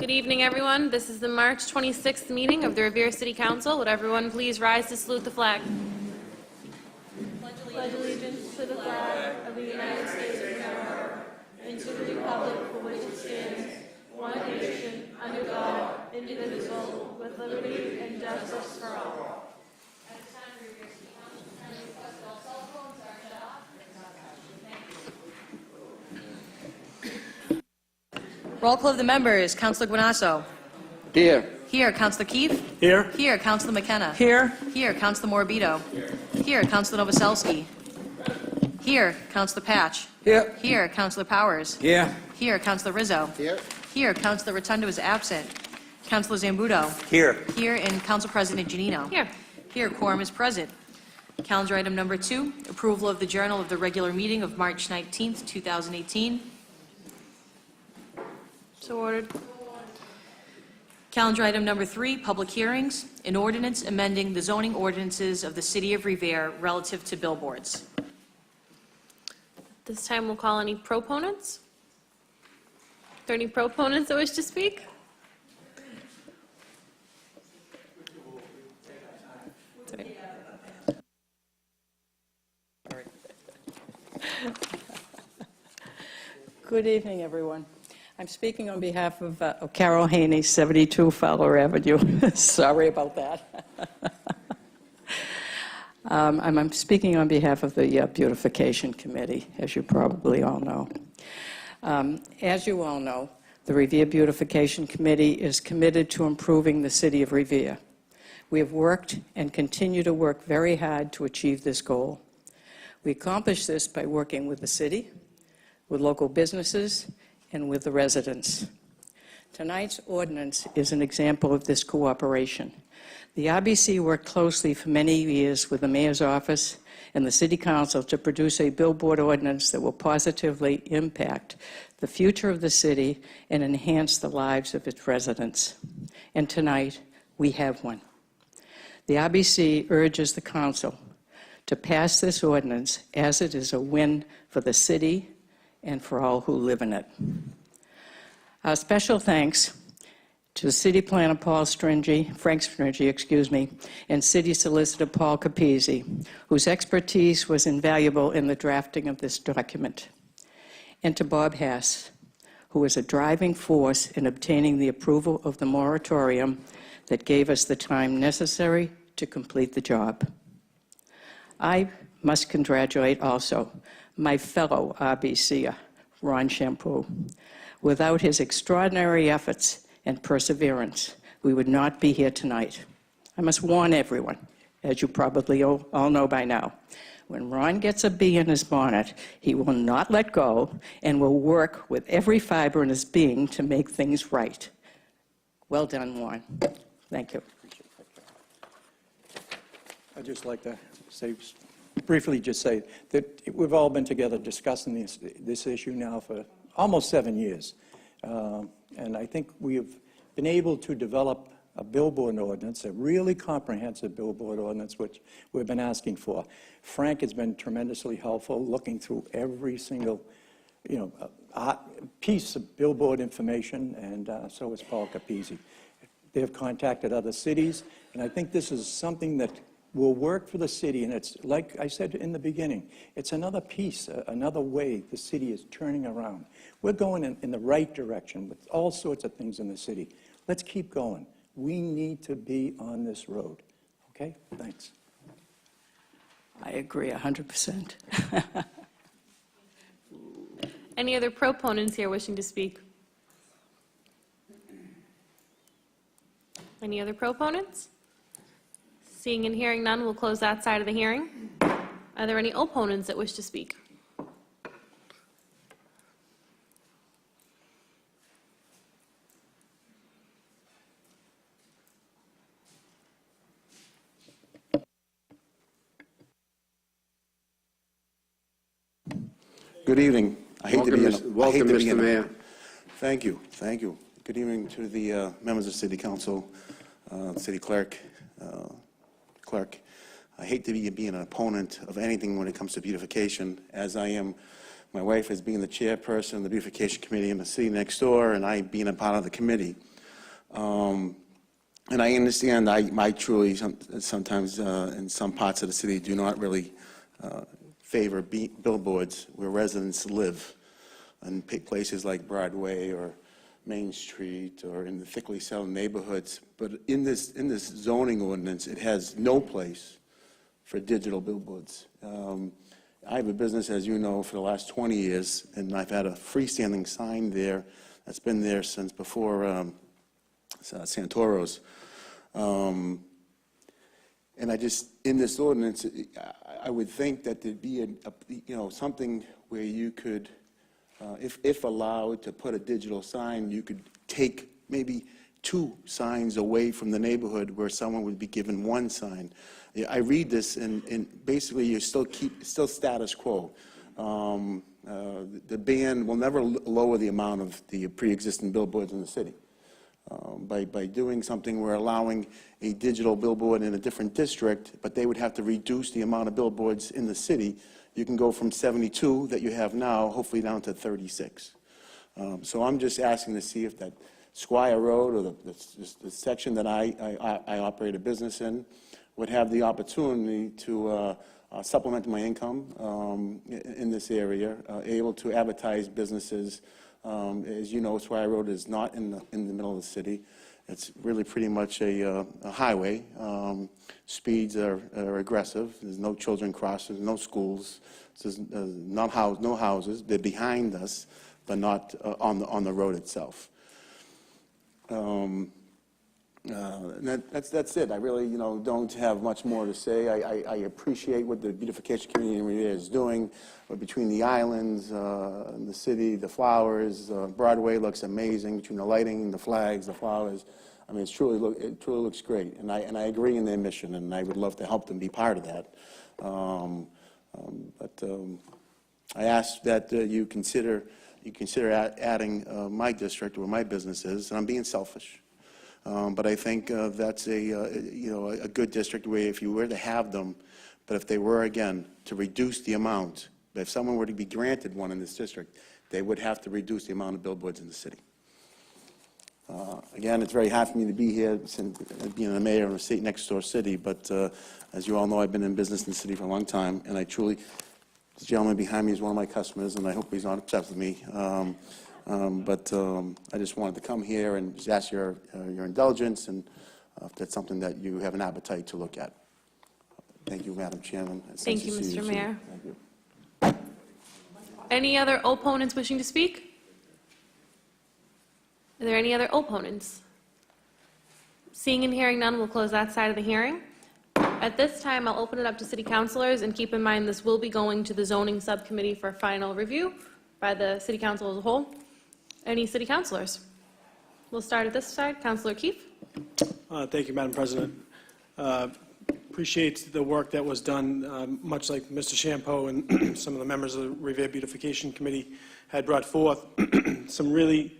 Good evening, everyone. This is the March 26th meeting of the Revere City Council. Would everyone please rise to salute the flag? Pledge allegiance to the flag of the United States of America and to the republic for which it stands, one nation, under God, indivisible, with liberty and justice for all. Roll call of the members. Councilor Guanasso. Here. Here. Councilor Keefe. Here. Here. Councilor McKenna. Here. Here. Councilor Morbido. Here. Councilor Novoselsky. Here. Councilor Patch. Here. Here. Councilor Powers. Here. Here. Councilor Rizzo. Here. Here. Councilor Rotundo is absent. Councilor Zambudo. Here. Here. And Council President Janino. Here. Here. Quorum is present. Calendar item number 2, approval of the journal of the regular meeting of March 19th, 2018. So ordered. Calendar item number 3, public hearings, an ordinance amending the zoning ordinances of the City of Revere relative to billboards. This time we'll call any proponents. Are there any proponents that wish to speak? Good evening, everyone. I'm speaking on behalf of Carol Haney, 72 Fowler Avenue. Sorry about that. I'm speaking on behalf of the Beautification Committee, as you probably all know. As you all know, the Revere Beautification Committee is committed to improving the city of Revere. We have worked and continue to work very hard to achieve this goal. We accomplish this by working with the city, with local businesses, and with the residents. Tonight's ordinance is an example of this cooperation. The RBC worked closely for many years with the Mayor's office and the City Council to produce a billboard ordinance that will positively impact the future of the city and enhance the lives of its residents. And tonight, we have one. The RBC urges the Council to pass this ordinance as it is a win for the city and for all who live in it. Our special thanks to City Planner Frank Stringy, and City Solicitor Paul Capizzi, whose expertise was invaluable in the drafting of this document, and to Bob Hass, who was a driving force in obtaining the approval of the moratorium that gave us the time necessary to complete the job. I must congratulate also my fellow RBCer, Ron Shampoo. Without his extraordinary efforts and perseverance, we would not be here tonight. I must warn everyone, as you probably all know by now, when Ron gets a bee in his bonnet, he will not let go and will work with every fiber in his being to make things right. Well done, Ron. Thank you. I'd just like to briefly say that we've all been together discussing this issue now for almost 7 years. And I think we have been able to develop a billboard ordinance, a really comprehensive billboard ordinance, which we've been asking for. Frank has been tremendously helpful, looking through every single, piece of billboard information, and so is Paul Capizzi. They have contacted other cities, and I think this is something that will work for the city, and it's like I said in the beginning, it's another piece, another way the city is turning around. We're going in the right direction with all sorts of things in the city. Let's keep going. We need to be on this road. Okay? Thanks. I agree 100%. Any other proponents here wishing to speak? Any other proponents? Seeing and hearing none, we'll close that side of the hearing. Are there any opponents that wish to speak? Good evening. Welcome, Mr. Mayor. Thank you. Thank you. Good evening to the members of the City Council, City Clerk. I hate to be an opponent of anything when it comes to beautification, as I am. My wife is being the chairperson of the beautification committee in the city next door, and I being a part of the committee. And I understand, I truly sometimes in some parts of the city do not really favor billboards where residents live, in places like Broadway or Main Street or in the thickly settled neighborhoods. But in this zoning ordinance, it has no place for digital billboards. I have a business, as you know, for the last 20 years, and I've had a freestanding sign there that's been there since before Santoro's. And I just, in this ordinance, I would think that there'd be something where you could, if allowed to put a digital sign, you could take maybe 2 signs away from the neighborhood where someone would be given 1 sign. I read this, and basically you still status quo. The ban will never lower the amount of the pre-existing billboards in the city. By doing something, we're allowing a digital billboard in a different district, but they would have to reduce the amount of billboards in the city. You can go from 72 that you have now, hopefully down to 36. So I'm just asking to see if that Squire Road or the section that I operate a business in would have the opportunity to supplement my income in this area, able to advertise businesses. As you know, Squire Road is not in the middle of the city. It's really pretty much a highway. Speeds are aggressive. There's no children crossing, no schools. There's no houses. They're behind us, but not on the road itself. That's it. I really, don't have much more to say. I appreciate what the beautification community is doing, between the islands, the city, the flowers. Broadway looks amazing between the lighting, the flags, the flowers. I mean, it truly looks great, and I agree in their mission, and I would love to help them be part of that. But I ask that you consider adding my district where my business is, and I'm being selfish. But I think that's a good district where if you were to have them, but if they were, again, to reduce the amount, if someone were to be granted one in this district, they would have to reduce the amount of billboards in the city. Again, it's very hard for me to be here, being the mayor of a state next door city, but as you all know, I've been in business in the city for a long time, and I truly, this gentleman behind me is one of my customers, and I hope he's not upset with me. But I just wanted to come here and just ask your indulgence, and if that's something that you have an appetite to look at. Thank you, Madam Chairman. Thank you, Mr. Mayor. Thank you. Any other opponents wishing to speak? Are there any other opponents? Seeing and hearing none, we'll close that side of the hearing. At this time, I'll open it up to city councilors, and keep in mind this will be going to the zoning subcommittee for final review by the city council as a whole. Any city councilors? We'll start at this side. Councilor Keefe. Thank you, Madam President. Appreciate the work that was done, much like Mr. Champeau and some of the members of the Revere Beautification Committee had brought forth. Some really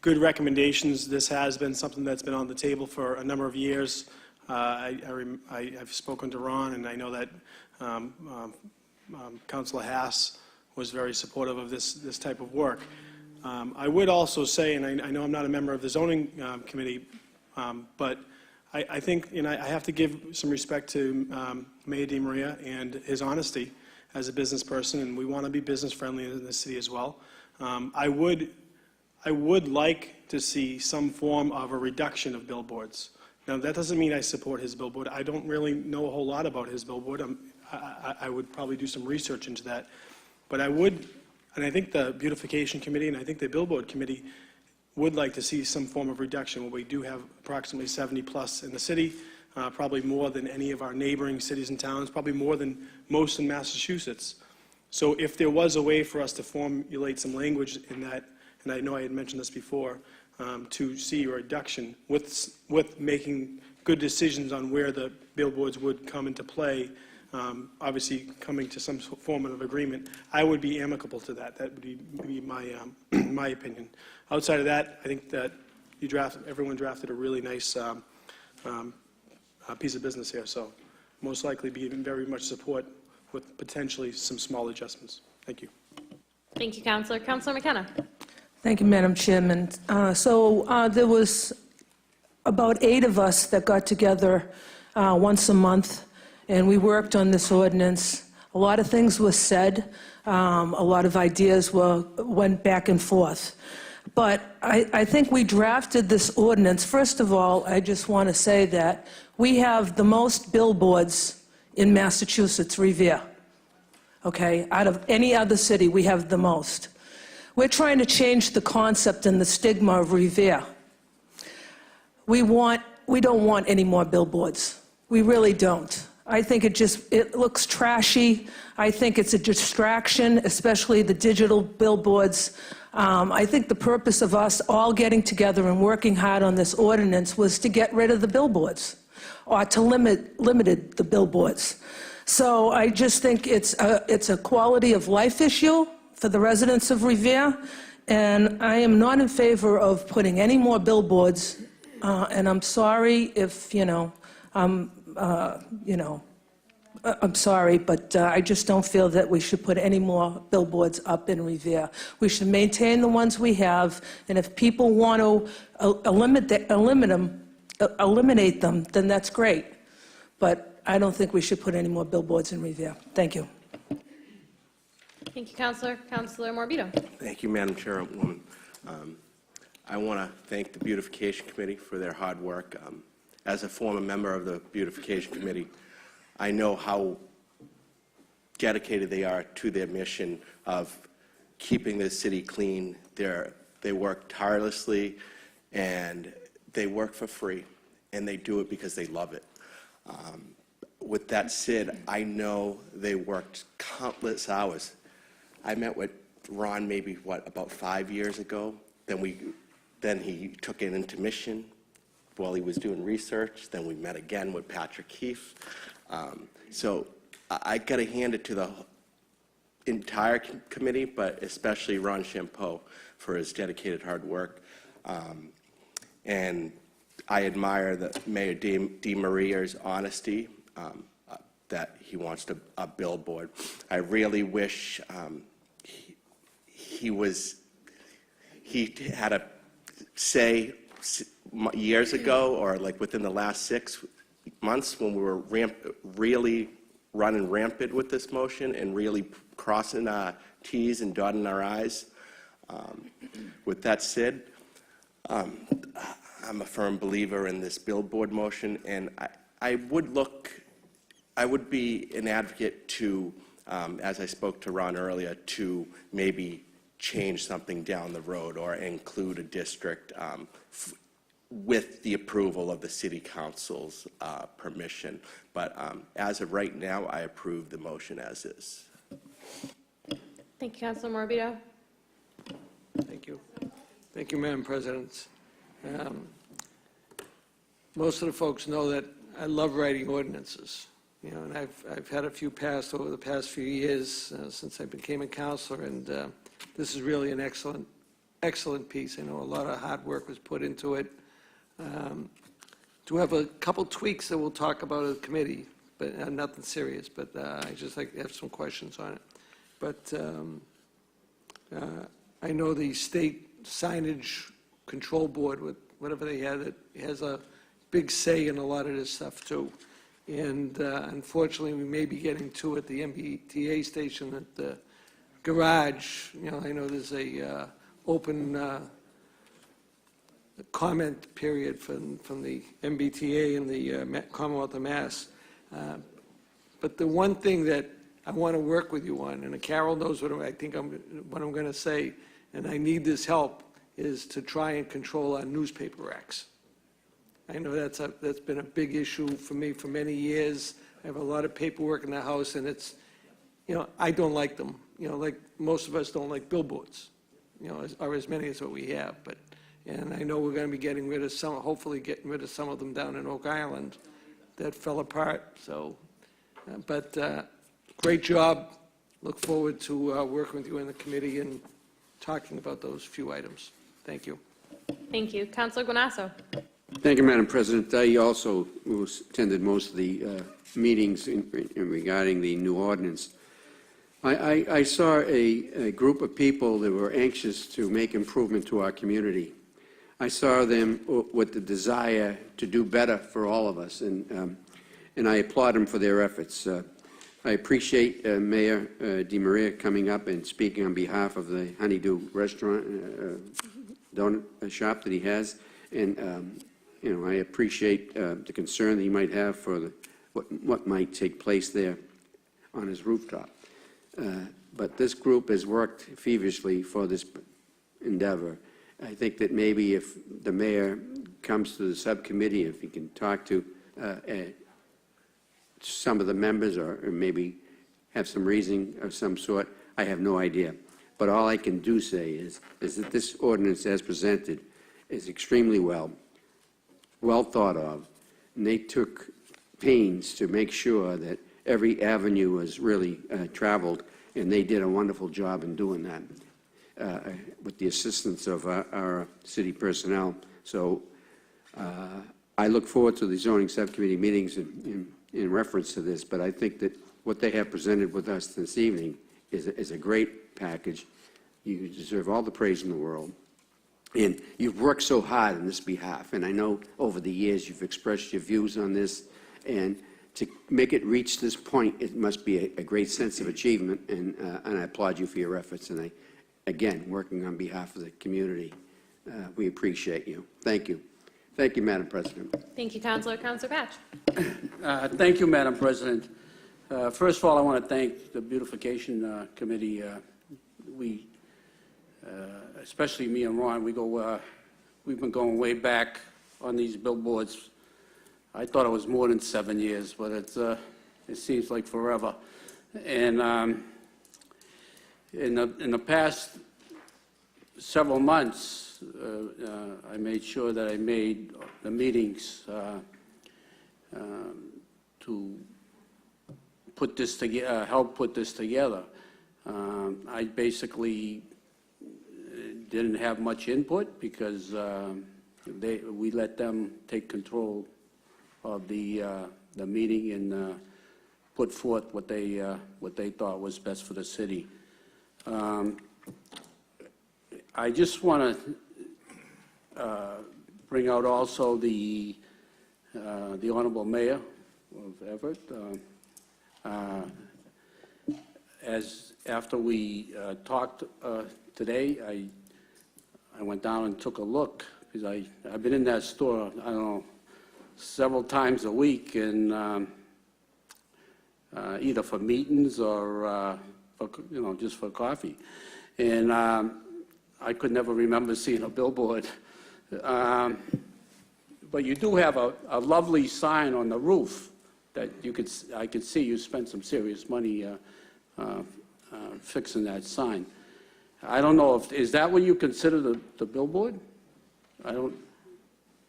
good recommendations. This has been something that's been on the table for a number of years. I've spoken to Ron, and I know that Councilor Haas was very supportive of this type of work. I would also say, and I know I'm not a member of the zoning committee, but I think, I have to give some respect to Mayor DeMaria and his honesty as a business person, and we want to be business friendly in this city as well. I would like to see some form of a reduction of billboards. Now, that doesn't mean I support his billboard. I don't really know a whole lot about his billboard. I would probably do some research into that. But I would, and I think the beautification committee and I think the billboard committee would like to see some form of reduction, where we do have approximately 70 plus in the city, probably more than any of our neighboring cities and towns, probably more than most in Massachusetts. So if there was a way for us to formulate some language in that, and I know I had mentioned this before, to see a reduction with making good decisions on where the billboards would come into play, obviously coming to some form of agreement, I would be amicable to that. That would be my my opinion. Outside of that, I think that everyone drafted a really nice piece of business here, so most likely be in very much support with potentially some small adjustments. Thank you. Thank you, Councilor. Councilor McKenna. Thank you, Madam Chairman. There was about 8 of us that got together once a month, and we worked on this ordinance. A lot of things were said. A lot of ideas went back and forth. But I think we drafted this ordinance. First of all, I just want to say that we have the most billboards in Massachusetts, Revere. Okay? Out of any other city, we have the most. We're trying to change the concept and the stigma of Revere. We don't want any more billboards. We really don't. I think it looks trashy. I think it's a distraction, especially the digital billboards. I think the purpose of us all getting together and working hard on this ordinance was to get rid of the billboards, or to limit the billboards. So I just think it's a quality of life issue for the residents of Revere, and I am not in favor of putting any more billboards. And I'm sorry if, I'm sorry, but I just don't feel that we should put any more billboards up in Revere. We should maintain the ones we have, and if people want to eliminate them, then that's great. But I don't think we should put any more billboards in Revere. Thank you. Thank you, Councilor. Councilor Morbido. Thank you, Madam Chairwoman. I want to thank the Beautification Committee for their hard work. As a former member of the Beautification Committee, I know how dedicated they are to their mission of keeping the city clean. They work tirelessly, and they work for free, and they do it because they love it. With that said, I know they worked countless hours. I met with Ron maybe, about 5 years ago. Then he took it into mission while he was doing research. Then we met again with Patrick Keefe. So I got to hand it to the entire committee, but especially Ron Champeau for his dedicated hard work. And I admire Mayor DeMaria's honesty that he wants a billboard. I really wish he had a say years ago, or like within the last 6 months, when we were really running rampant with this motion and really crossing our T's and dotting our I's. With that said, I'm a firm believer in this billboard motion, and I would be an advocate to, as I spoke to Ron earlier, to maybe change something down the road or include a district with the approval of the city council's permission. But as of right now, I approve the motion as is. Thank you, Councilor Morbido. Thank you. Thank you, Madam President. Most of the folks know that I love writing ordinances, and I've had a few passed over the past few years since I became a councilor, and this is really an excellent piece. I know a lot of hard work was put into it. Do have a couple tweaks that we'll talk about at the committee, but nothing serious, but I just like to have some questions on it. But I know the state signage control board, with whatever they had, it has a big say in a lot of this stuff too. And unfortunately, we may be getting to at the MBTA station at the garage. I know there's a open comment period from the MBTA and the Commonwealth of Mass. But the one thing that I want to work with you on, and Carol knows what I'm going to say, and I need this help, is to try and control our newspaper racks. I know that's been a big issue for me for many years. I have a lot of paperwork in the house, and it's, I don't like them. Like most of us don't like billboards, or as many as what we have. And I know we're going to be getting rid of some, hopefully getting rid of some of them down in Oak Island that fell apart. So, great job. Look forward to working with you in the committee and talking about those few items. Thank you. Thank you. Councilor Guanasso. Thank you, Madam President. I also attended most of the meetings regarding the new ordinance. I saw a group of people that were anxious to make improvement to our community. I saw them with the desire to do better for all of us, and I applaud them for their efforts. I appreciate Mayor Di coming up and speaking on behalf of the Honeydew Restaurant, donut shop that he has, and I appreciate the concern that he might have for what might take place there on his rooftop. But this group has worked feverishly for this endeavor. I think that maybe if the mayor comes to the subcommittee, if he can talk to some of the members or maybe have some reasoning of some sort, I have no idea. But all I can do say is that this ordinance as presented is extremely well thought of, and they took pains to make sure that every avenue was really traveled, and they did a wonderful job in doing that with the assistance of our city personnel. So I look forward to the zoning subcommittee meetings in reference to this, but I think that what they have presented with us this evening is a great package. You deserve all the praise in the world. And you've worked so hard on this behalf, and I know over the years you've expressed your views on this, and to make it reach this point, it must be a great sense of achievement, and I applaud you for your efforts, and again, working on behalf of the community. We appreciate you. Thank you. Thank you, Madam President. Thank you, Councilor. Councilor Patch. Thank you, Madam President. First of all, I want to thank the Beautification Committee. We, especially me and Ron, we've been going way back on these billboards. I thought it was more than 7 years, but it seems like forever. And in the past several months, I made sure that I made the meetings to put this together, help put this together. I basically didn't have much input because we let them take control of the meeting and put forth what they thought was best for the city. I just want to bring out also the Honorable Mayor of Everett. After we talked today, I went down and took a look because I've been in that store, I don't know, several times a week, and either for meetings or just for coffee, and I could never remember seeing a billboard. But you do have a lovely sign on the roof that I could see you spent some serious money fixing that sign. I don't know is that what you consider the billboard?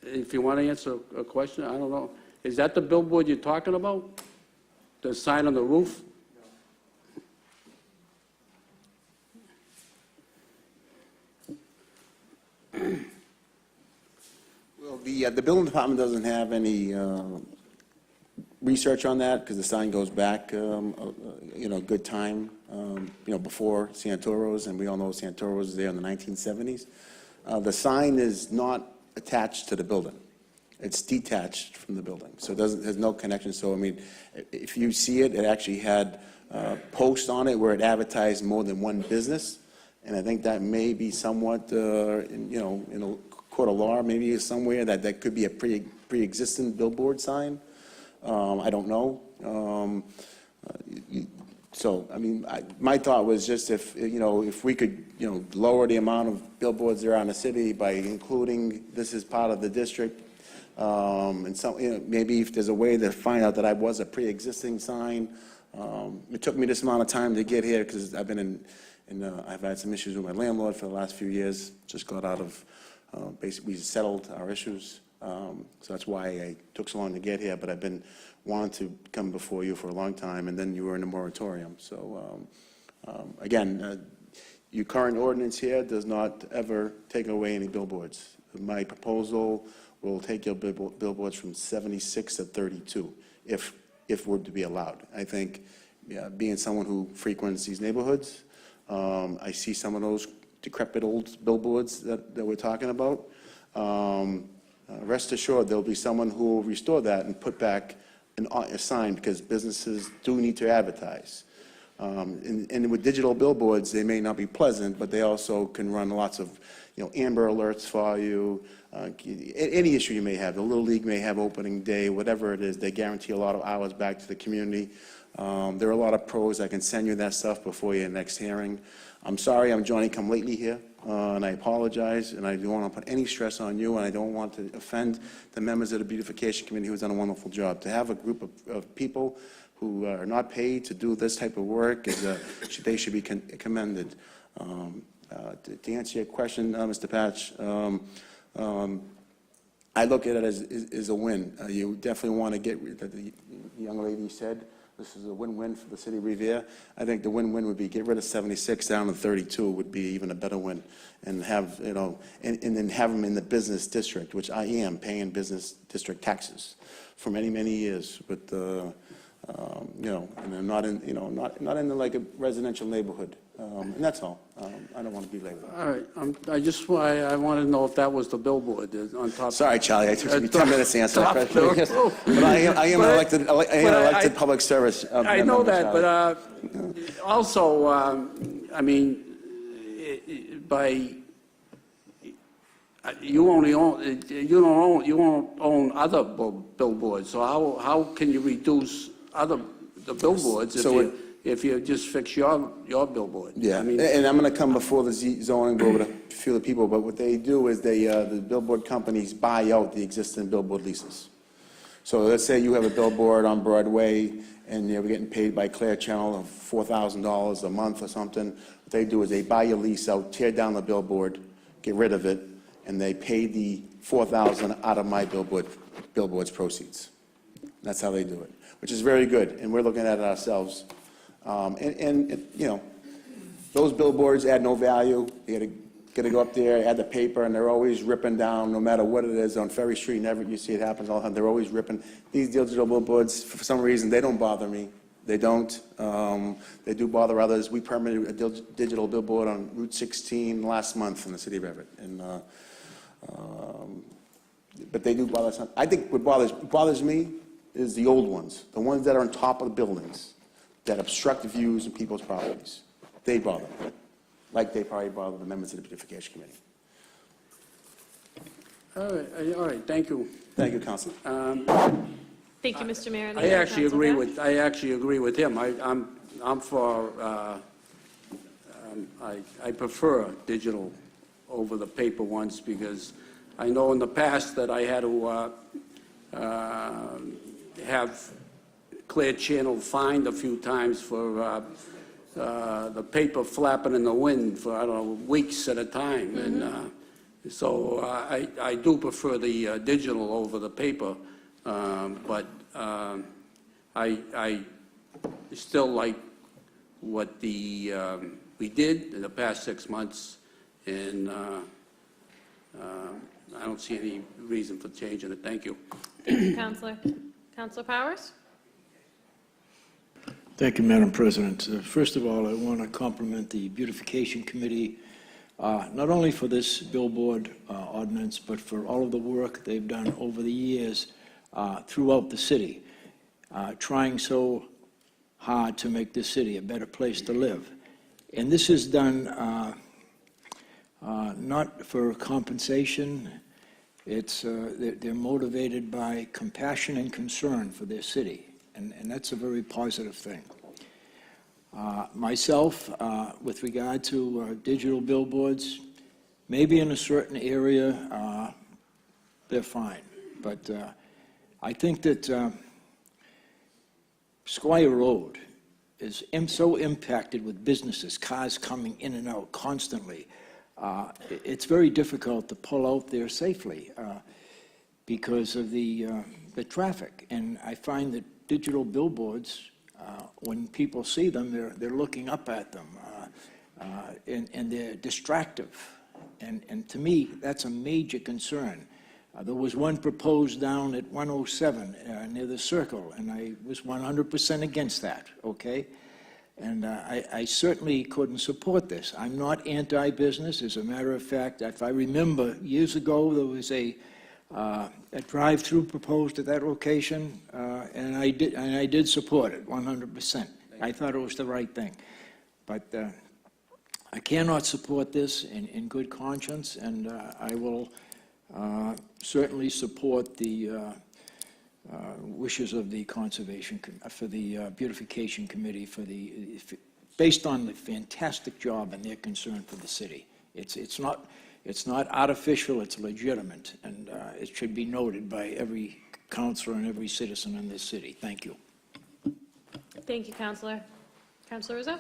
If you want to answer a question, I don't know. Is that the billboard you're talking about? The sign on the roof? Well, the building department doesn't have any research on that because the sign goes back, a good time, before Santoro's, and we all know Santoro was there in the 1970s. The sign is not attached to the building. It's detached from the building, so it has no connection. So, I mean, if you see it, it actually had posts on it where it advertised more than one business, and I think that may be somewhat, in a court of law, maybe somewhere that could be a pre-existing billboard sign. I don't know. So, I mean, my thought was just if we could, lower the amount of billboards there on the city by including this as part of the district, and some, maybe if there's a way to find out that I was a pre-existing sign. It took me this amount of time to get here because I've been I've had some issues with my landlord for the last few years. Just got out of, basically settled our issues. So that's why I took so long to get here, but I've been wanting to come before you for a long time, and then you were in a moratorium. So, again, your current ordinance here does not ever take away any billboards. My proposal will take your billboards from 76 to 32, if we're to be allowed. I think, being someone who frequents these neighborhoods, I see some of those decrepit old billboards that we're talking about. rest assured, there'll be someone who will restore that and put back a sign, because businesses do need to advertise. And with digital billboards, they may not be pleasant, but they also can run lots of, Amber Alerts for you, any issue you may have. The Little League may have opening day, whatever it is, they guarantee a lot of hours back to the community. There are a lot of pros. I can send you that stuff before your next hearing. I'm sorry I'm Johnny-come-lately here, and I apologize, and I don't want to put any stress on you, and I don't want to offend the members of the Beautification Committee who's done a wonderful job. To have a group of people who are not paid to do this type of work, they should be commended. To answer your question, Mr. Patch, I look at it as a win. You definitely want to get, the young lady said, this is a win-win for the city of Revere. I think the win-win would be get rid of 76 down to 32 would be even a better win, and have, and then have them in the business district, which I am paying business district taxes for many, many years, but, and I'm not in, not in like a residential neighborhood, and that's all. I don't want to belabor. All right, I want to know if that was the billboard on top. Sorry, Charlie, I took me 10 minutes to answer that Top question. bill. But I am an But elected public service. I know member, that, Charlie. but also, I mean, by, you don't own other billboards, so how can you reduce the billboards if you just fix your billboard? Yeah, I mean, and I'm going to come before the zoning board with a few of the people, but what they do is the billboard companies buy out the existing billboard leases. So let's say you have a billboard on Broadway, and you're getting paid by Clear Channel of $4,000 a month or something. What they do is they buy your lease out, tear down the billboard, get rid of it, and they pay the $4,000 out of my billboard's proceeds. That's how they do it, which is very good, and we're looking at it ourselves. Those billboards add no value. You got to go up there, add the paper, and they're always ripping down, no matter what it is. On Ferry Street, you see it happens all the time. They're always ripping. These digital billboards, for some reason, they don't bother me. They don't. They do bother others. We permitted a digital billboard on Route 16 last month in the city of Everett, and but they do bother some. I think what bothers me is the old ones, the ones that are on top of the buildings, that obstruct the views of people's properties. They bother me, like they probably bother the members of the Beautification Committee. all right, thank you. Thank you, Councilor. Thank you, Mr. Mayor. I actually agree with him. I'm for, I prefer digital over the paper ones, because I know in the past that I had to have Clear Channel fined a few times for the paper flapping in the wind for, I don't know, weeks at a time. And so I do prefer the digital over the paper, but I still like what we did in the past 6 months, and I don't see any reason for changing it. Thank you. Thank you, Counselor. Counselor Powers? Thank you, Madam President. First of all, I want to compliment the Beautification Committee, not only for this billboard ordinance, but for all of the work they've done over the years throughout the city, trying so hard to make this city a better place to live. And this is done not for compensation. It's they're motivated by compassion and concern for their city, and that's a very positive thing. Myself, with regard to digital billboards, maybe in a certain area, they're fine. But I think that Squire Road is so impacted with businesses, cars coming in and out constantly. It's very difficult to pull out there safely because of the traffic. And I find that digital billboards, when people see them, they're looking up at them, and they're distractive. And to me, that's a major concern. There was one proposed down at 107 near the Circle, and I was 100% against that, okay? And I certainly couldn't support this. I'm not anti-business. As a matter of fact, if I remember, years ago, there was a drive-through proposed at that location, and I did support it 100%. I thought it was the right thing. But I cannot support this in good conscience, and I will certainly support the wishes of the for the Beautification Committee based on the fantastic job and their concern for the city. It's not artificial, it's legitimate, and it should be noted by every councilor and every citizen in this city. Thank you. Thank you, Councilor. Councilor Rizzo?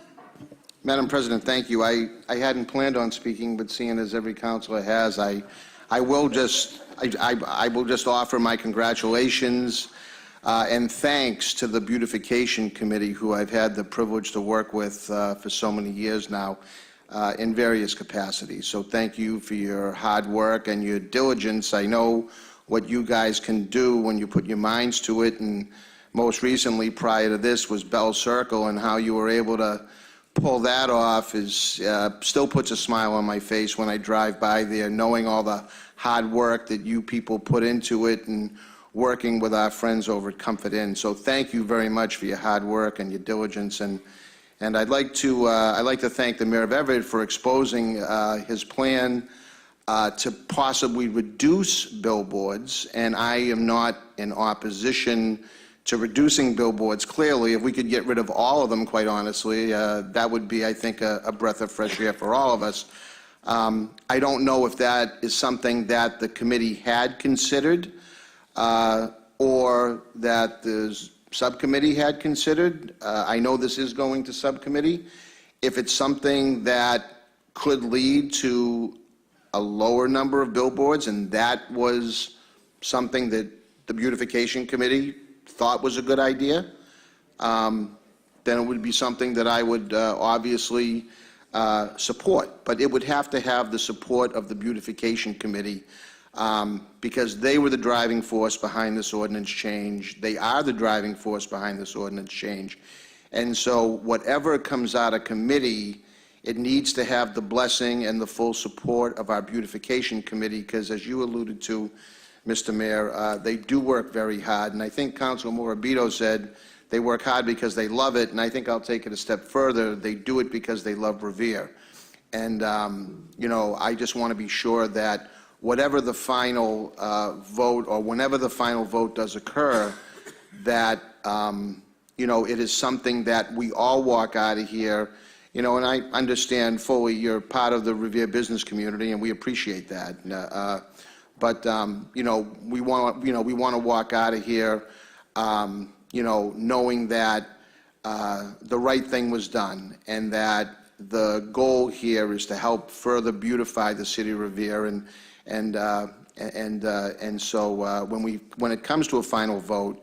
Madam President, thank you. I hadn't planned on speaking, but seeing as every councilor has, I will just offer my congratulations and thanks to the Beautification Committee, who I've had the privilege to work with for so many years now in various capacities. So thank you for your hard work and your diligence. I know what you guys can do when you put your minds to it, and most recently, prior to this, was Bell Circle, and how you were able to pull that off still puts a smile on my face when I drive by there, knowing all the hard work that you people put into it and working with our friends over at Comfort Inn. So thank you very much for your hard work and your diligence. And I'd like to thank the Mayor of Everett for exposing his plan to possibly reduce billboards. And I am not in opposition to reducing billboards. Clearly, if we could get rid of all of them, quite honestly, that would be, I think, a breath of fresh air for all of us. I don't know if that is something that the committee had considered or that the subcommittee had considered. I know this is going to subcommittee. If it's something that could lead to a lower number of billboards, and that was something that the Beautification Committee thought was a good idea, then it would be something that I would obviously support. But it would have to have the support of the Beautification Committee because they were the driving force behind this ordinance change. They are the driving force behind this ordinance change. And so whatever comes out of committee, it needs to have the blessing and the full support of our Beautification Committee, because as you alluded to, Mr. Mayor, they do work very hard. And I think Councilor Morabito said they work hard because they love it, and I think I'll take it a step further. They do it because they love Revere. And, you know, I just want to be sure that whatever the final vote, or whenever the final vote does occur, that, you know, it is something that we all walk out of here, you know, and I understand fully you're part of the Revere business community, and we appreciate that. But you know, we want to walk out of here, you know, knowing that the right thing was done, and that the goal here is to help further beautify the city of Revere, and so when it comes to a final vote,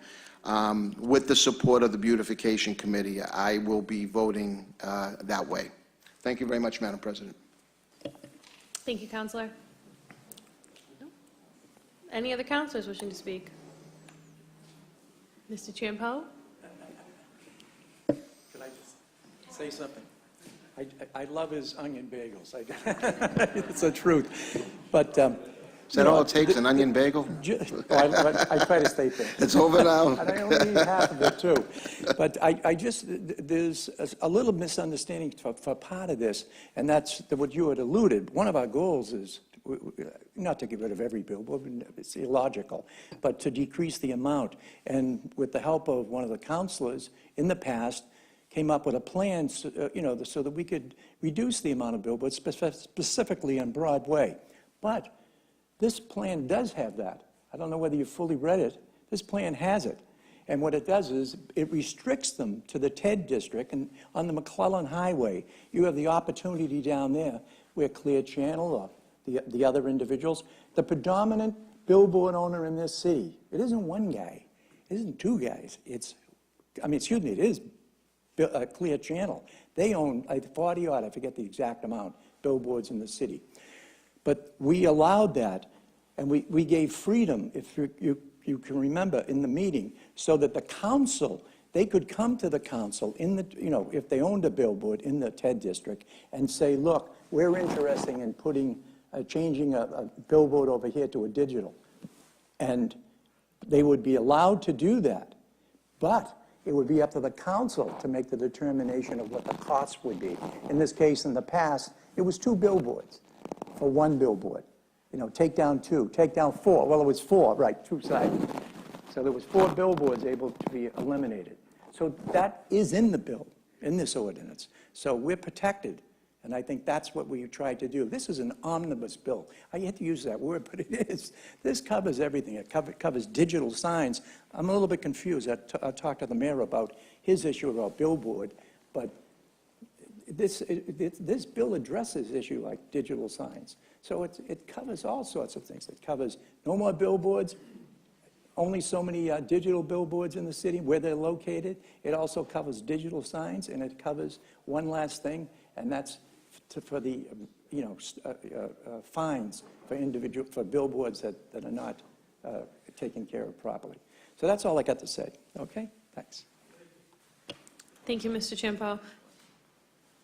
with the support of the Beautification Committee, I will be voting that way. Thank you very much, Madam President. Thank you, Councilor. Any other councilors wishing to speak? Mr. Chiampou? Can I just say something? I love his onion bagels. It's the truth. But is that all it takes, an onion bagel? I try to stay fit. It's over now. And I only eat half of it, too. But there's a little misunderstanding for part of this, and that's what you had alluded. One of our goals is not to get rid of every billboard, it's illogical, but to decrease the amount. And with the help of one of the councilors in the past, came up with a plan, you know, so that we could reduce the amount of billboards, specifically on Broadway. But this plan does have that. I don't know whether you fully read it. This plan has it. And what it does is it restricts them to the TED district, and on the McClellan Highway, you have the opportunity down there where Clear Channel or the other individuals, the predominant billboard owner in this city, it isn't one guy, it isn't two guys, it is Clear Channel. They own 40 odd, I forget the exact amount, billboards in the city. But we allowed that, and we gave freedom, if you can remember, in the meeting, so that the council they could come to the council in the, if they owned a billboard in the TED district and say, look, we're interested in changing a billboard over here to a digital. And they would be allowed to do that. But it would be up to the council to make the determination of what the cost would be. In this case, in the past, it was 2 billboards for 1 billboard. Take down 2, take down 4. Well, it was 4, right, 2 sides. So there was 4 billboards able to be eliminated. So that is in the bill, in this ordinance. So we're protected, and I think that's what we tried to do. This is an omnibus bill. I hate to use that word, but it is. This covers everything. It covers digital signs. I'm a little bit confused. I talked to the mayor about his issue about billboard, but this bill addresses issue like digital signs. So it covers all sorts of things. It covers no more billboards, only so many digital billboards in the city where they're located. It also covers digital signs, and it covers one last thing, and that's for the fines for billboards that are not taken care of properly. So that's all I got to say. Okay, thanks. Thank you, Mr. Chiampo.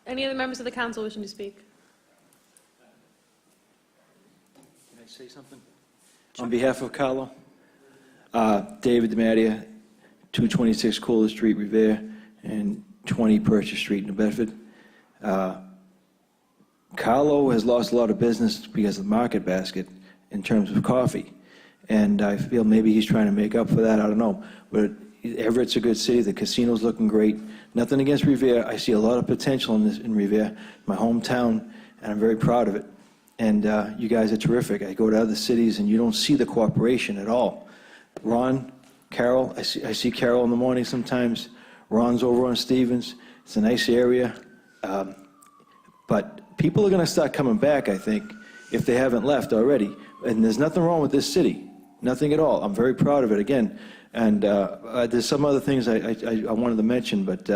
Any other members of the council wishing to speak? Can I say something? On behalf of Carlo, David DiMattia, 226 Kohler Street, Revere, and 20 Purchase Street, New Bedford. Carlo has lost a lot of business because of the market basket in terms of coffee. And I feel maybe he's trying to make up for that, I don't know. But Everett's a good city, the casino's looking great. Nothing against Revere, I see a lot of potential in Revere, my hometown, and I'm very proud of it. And you guys are terrific. I go to other cities and you don't see the cooperation at all. Ron, Carol, I see Carol in the morning sometimes. Ron's over on Stevens. It's a nice area. But people are going to start coming back, I think, if they haven't left already. And there's nothing wrong with this city. Nothing at all. I'm very proud of it, again. And there's some other things I wanted to mention, but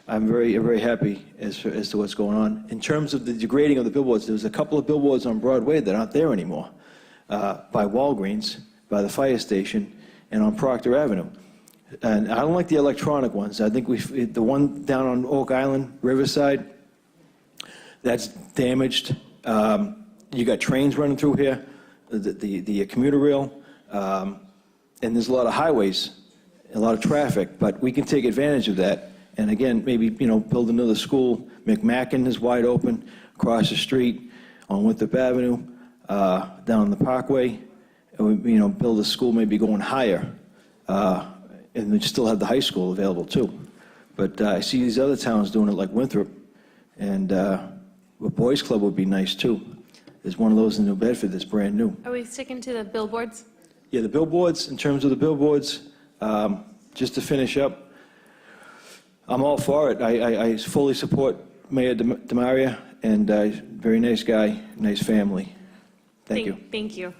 I'm very, very happy as to what's going on. In terms of the degrading of the billboards, there's a couple of billboards on Broadway that aren't there anymore, by Walgreens, by the fire station, and on Proctor Avenue. And I don't like the electronic ones. I think the one down on Oak Island, Riverside, that's damaged. You got trains running through here, the commuter rail, and there's a lot of highways, a lot of traffic, but we can take advantage of that. And again, maybe, build another school. McMacken is wide open, across the street on Winthrop Avenue, down the Parkway. And we, build a school maybe going higher. And we still have the high school available too. But I see these other towns doing it like Winthrop. And a boys club would be nice too. There's one of those in New Bedford that's brand new. Are we sticking to the billboards? Yeah, the billboards, in terms of the billboards, just to finish up, I'm all for it. I fully support Mayor DiMattia, and very nice guy, nice family. Thank you. Thank you.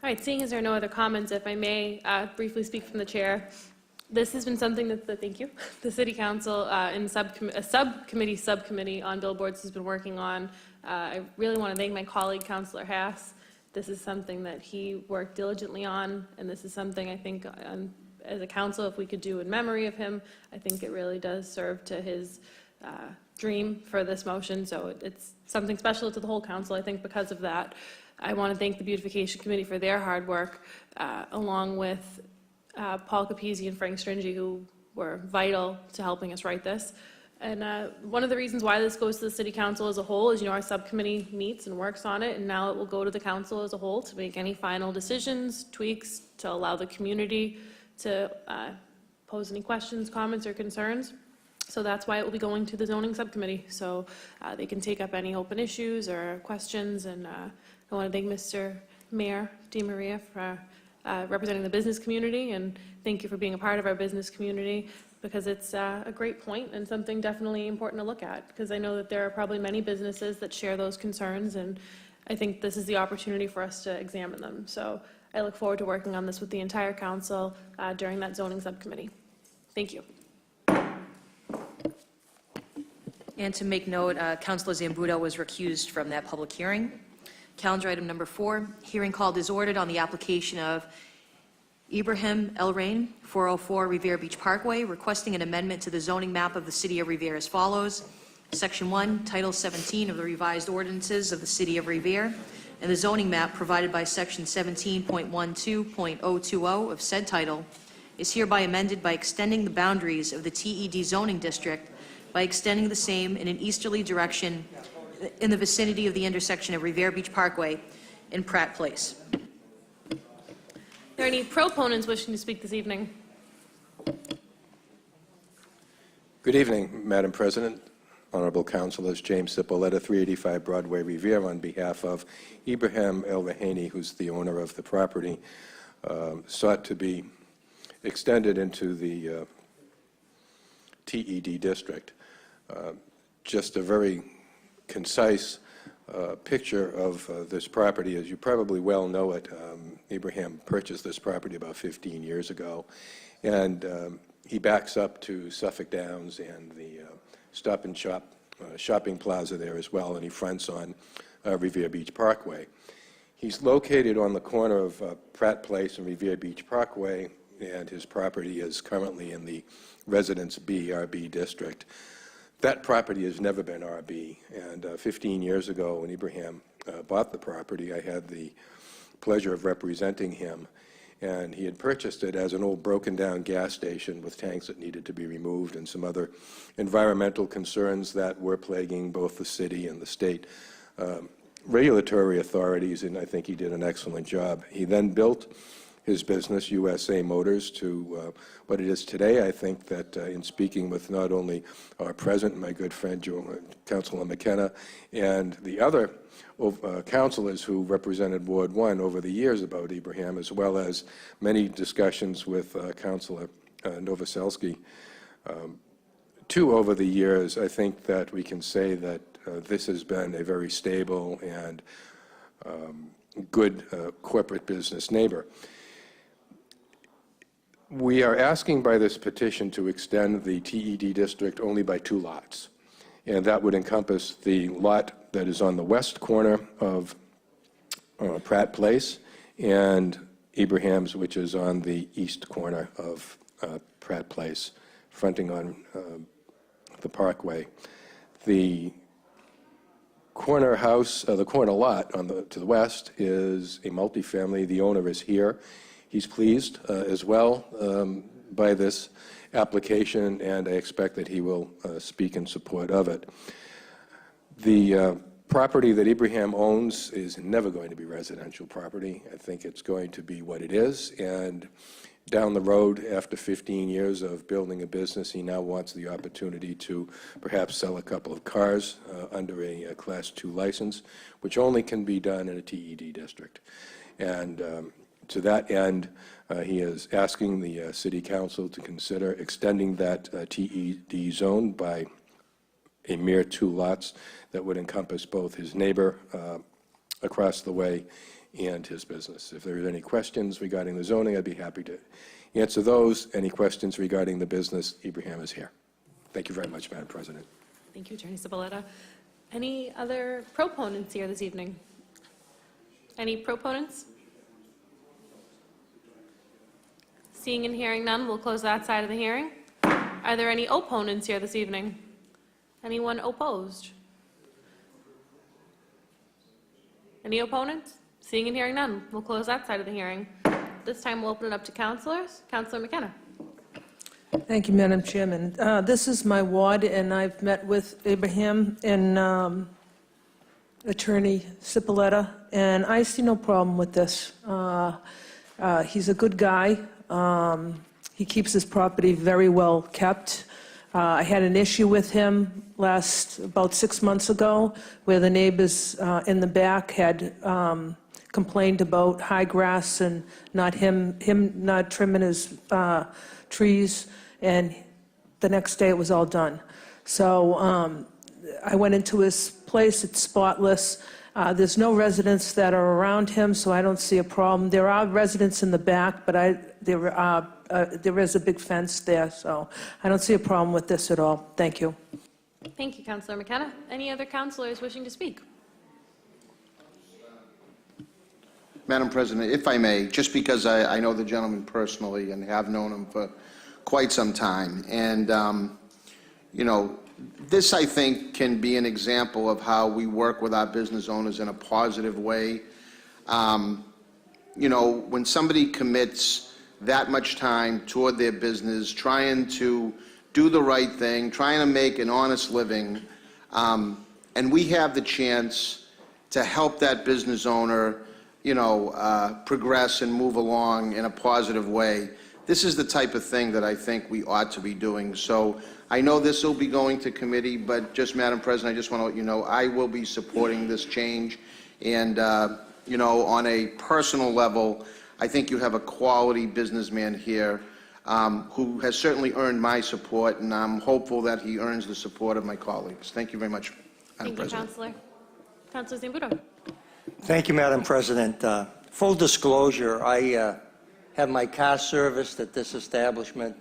All right, seeing as there are no other comments, if I may briefly speak from the chair. This has been something that, thank you, the City Council in a subcommittee on billboards has been working on. I really want to thank my colleague, Councilor Haas. This is something that he worked diligently on, and this is something I think as a council, if we could do in memory of him, I think it really does serve to his dream for this motion. So it's something special to the whole council, I think, because of that. I want to thank the Beautification Committee for their hard work, along with Paul Capizzi and Frank Stringy, who were vital to helping us write this. And one of the reasons why this goes to the City Council as a whole is, our subcommittee meets and works on it, and now it will go to the council as a whole to make any final decisions, tweaks, to allow the community to pose any questions, comments, or concerns. So that's why it will be going to the zoning subcommittee, so they can take up any open issues or questions. And I want to thank Mr. Mayor DiMattia for representing the business community, and thank you for being a part of our business community, because it's a great point and something definitely important to look at, because I know that there are probably many businesses that share those concerns, and I think this is the opportunity for us to examine them. So I look forward to working on this with the entire council during that zoning subcommittee. Thank you. And to make note, Councilor Zambudo was recused from that public hearing. Calendar item number 4, hearing called is ordered on the application of Ibrahim El Rain, 404 Revere Beach Parkway, requesting an amendment to the zoning map of the City of Revere as follows. Section 1, Title 17 of the revised ordinances of the City of Revere, and the zoning map provided by Section 17.12.020 of said title is hereby amended by extending the boundaries of the TED zoning district by extending the same in an easterly direction in the vicinity of the intersection of Revere Beach Parkway and Pratt Place. Are there any proponents wishing to speak this evening? Good evening, Madam President, Honorable Councilors. James Cipolletta, 385 Broadway, Revere, on behalf of Ibrahim El Rahani, who's the owner of the property, sought to be extended into the TED district. Just a very concise picture of this property. As you probably well know it, Ibrahim purchased this property about 15 years ago, and he backs up to Suffolk Downs and the Stop and Shop shopping plaza there as well, and he fronts on Revere Beach Parkway. He's located on the corner of Pratt Place and Revere Beach Parkway, and his property is currently in the Residence B, RB district. That property has never been RB, and 15 years ago when Ibrahim bought the property, I had the pleasure of representing him, and he had purchased it as an old broken-down gas station with tanks that needed to be removed and some other environmental concerns that were plaguing both the city and the state regulatory authorities, and I think he did an excellent job. He then built his business, USA Motors, to what it is today. I think that in speaking with not only our president, my good friend Councilor McKenna, and the other councilors who represented Ward 1 over the years about Ibrahim, as well as many discussions with Councilor Novoselsky, too, over the years, I think that we can say that this has been a very stable and good corporate business neighbor. We are asking by this petition to extend the TED district only by 2 lots, and that would encompass the lot that is on the west corner of Pratt Place and Ibrahim's, which is on the east corner of Pratt Place, fronting on the Parkway. The corner house, the corner lot to the west is a multifamily. The owner is here. He's pleased as well by this application, and I expect that he will speak in support of it. The property that Ibrahim owns is never going to be residential property. I think it's going to be what it is, and down the road, after 15 years of building a business, he now wants the opportunity to perhaps sell a couple of cars under a Class 2 license, which only can be done in a TED district. And to that end, he is asking the City Council to consider extending that TED zone by a mere 2 lots that would encompass both his neighbor across the way and his business. If there are any questions regarding the zoning, I'd be happy to answer those. Any questions regarding the business, Ibrahim is here. Thank you very much, Madam President. Thank you, Attorney Cipolletta. Any other proponents here this evening? Any proponents? Seeing and hearing none, we'll close that side of the hearing. Are there any opponents here this evening? Anyone opposed? Any opponents? Seeing and hearing none, we'll close that side of the hearing. This time we'll open it up to councilors. Councilor McKenna. Thank you, Madam Chairman. This is my ward, and I've met with Ibrahim and Attorney Cipolletta, and I see no problem with this. He's a good guy. He keeps his property very well kept. I had an issue with him about 6 months ago, where the neighbors in the back had complained about high grass and him not trimming his trees, and the next day it was all done. So I went into his place. It's spotless. There's no residents that are around him, so I don't see a problem. There are residents in the back, but there is a big fence there, so I don't see a problem with this at all. Thank you. Thank you, Councilor McKenna. Any other councilors wishing to speak? Madam President, if I may, just because I know the gentleman personally and have known him for quite some time, and, you know, this, I think, can be an example of how we work with our business owners in a positive way. You know, when somebody commits that much time toward their business, trying to do the right thing, trying to make an honest living, and we have the chance to help that business owner, you know, progress and move along in a positive way. This is the type of thing that I think we ought to be doing. So I know this will be going to committee, but just, Madam President, I just want to let you know I will be supporting this change. And, you know, on a personal level, I think you have a quality businessman here who has certainly earned my support, and I'm hopeful that he earns the support of my colleagues. Thank you very much, Madam President. Councilor. Councilor Zambudo. Thank you, Madam President. Full disclosure, I have my car serviced at this establishment.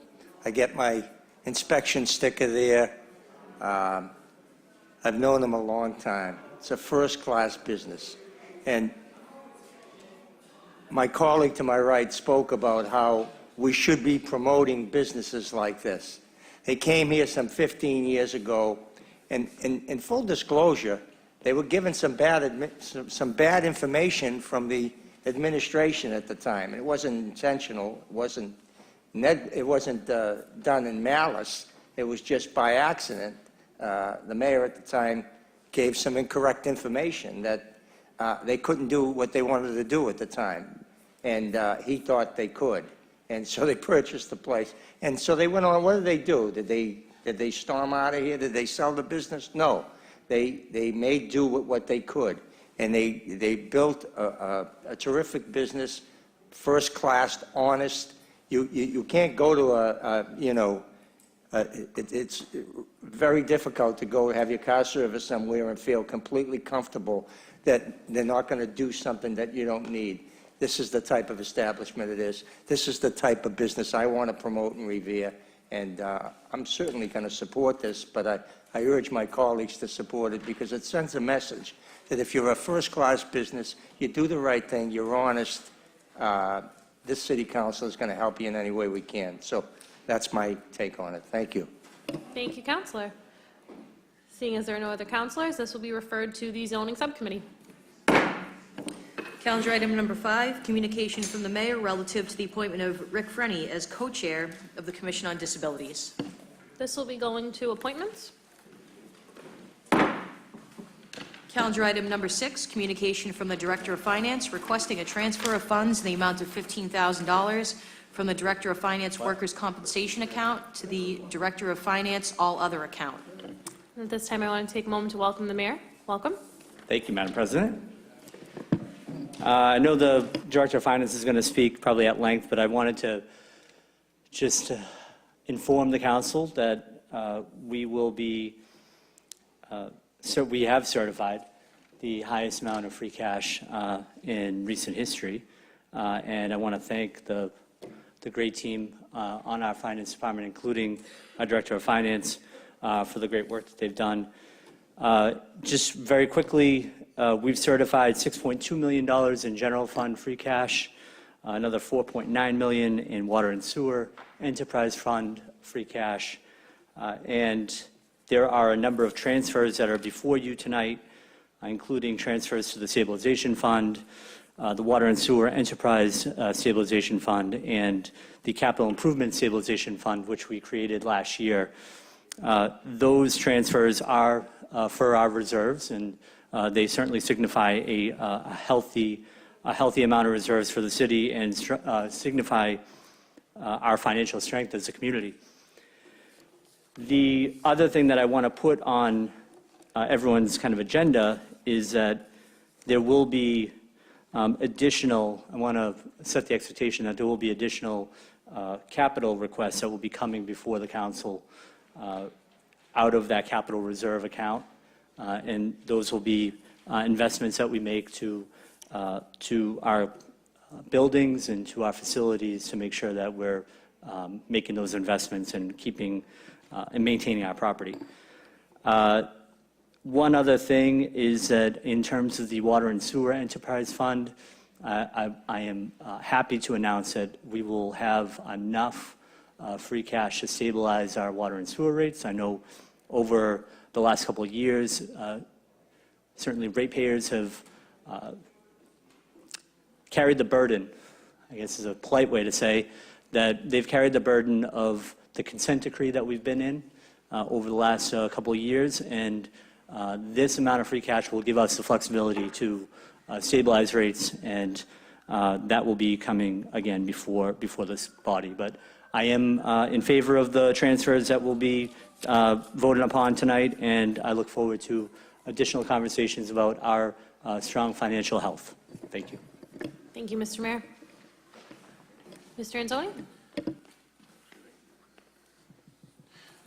I get my inspection sticker there. I've known them a long time. It's a first-class business. And my colleague to my right spoke about how we should be promoting businesses like this. They came here some 15 years ago, and in full disclosure, they were given some bad information from the administration at the time. It wasn't intentional. It wasn't done in malice. It was just by accident. The mayor at the time gave some incorrect information that they couldn't do what they wanted to do at the time, and he thought they could, and so they purchased the place. And so they went on. What did they do? Did they storm out of here? Did they sell the business? No. They made do with what they could, and they built a terrific business, first class, honest. You can't go to it's very difficult to go have your car serviced somewhere and feel completely comfortable that they're not going to do something that you don't need. This is the type of establishment it is. This is the type of business I want to promote and revere, and I'm certainly going to support this, but I urge my colleagues to support it because it sends a message that if you're a first-class business, you do the right thing, you're honest, this city council is going to help you in any way we can. So that's my take on it. Thank you. Thank you, Councilor. Seeing as there are no other councilors, this will be referred to the zoning subcommittee. Calendar item number 5, communication from the mayor relative to the appointment of Rick Frenny as co-chair of the Commission on Disabilities. This will be going to appointments. Calendar item number 6, communication from the Director of Finance requesting a transfer of funds in the amount of $15,000 from the Director of Finance Workers' Compensation account to the Director of Finance All Other account. At this time, I want to take a moment to welcome the mayor. Welcome. Thank you, Madam President. I know the Director of Finance is going to speak probably at length, but I wanted to just inform the council that we will be, so we have certified the highest amount of free cash in recent history, and I want to thank the great team on our finance department, including our Director of Finance, for the great work that they've done. Just very quickly, we've certified $6.2 million in general fund free cash, another $4.9 million in water and sewer enterprise fund free cash, and there are a number of transfers that are before you tonight, including transfers to the stabilization fund, the water and sewer enterprise stabilization fund, and the capital improvement stabilization fund, which we created last year. Those transfers are for our reserves, and they certainly signify a healthy amount of reserves for the city and signify our financial strength as a community. The other thing that I want to put on everyone's kind of agenda is that there will be additional, I want to set the expectation that there will be additional capital requests that will be coming before the council out of that capital reserve account, and those will be investments that we make to our buildings and to our facilities to make sure that we're making those investments and keeping and maintaining our property. One other thing is that in terms of the water and sewer enterprise fund, I am happy to announce that we will have enough free cash to stabilize our water and sewer rates. I know over the last couple of years, certainly ratepayers have carried the burden, I guess is a polite way to say, that they've carried the burden of the consent decree that we've been in over the last couple of years, and this amount of free cash will give us the flexibility to stabilize rates, and that will be coming again before this body. But I am in favor of the transfers that will be voted upon tonight, and I look forward to additional conversations about our strong financial health. Thank you. Thank you, Mr. Mayor. Mr. Anzoni?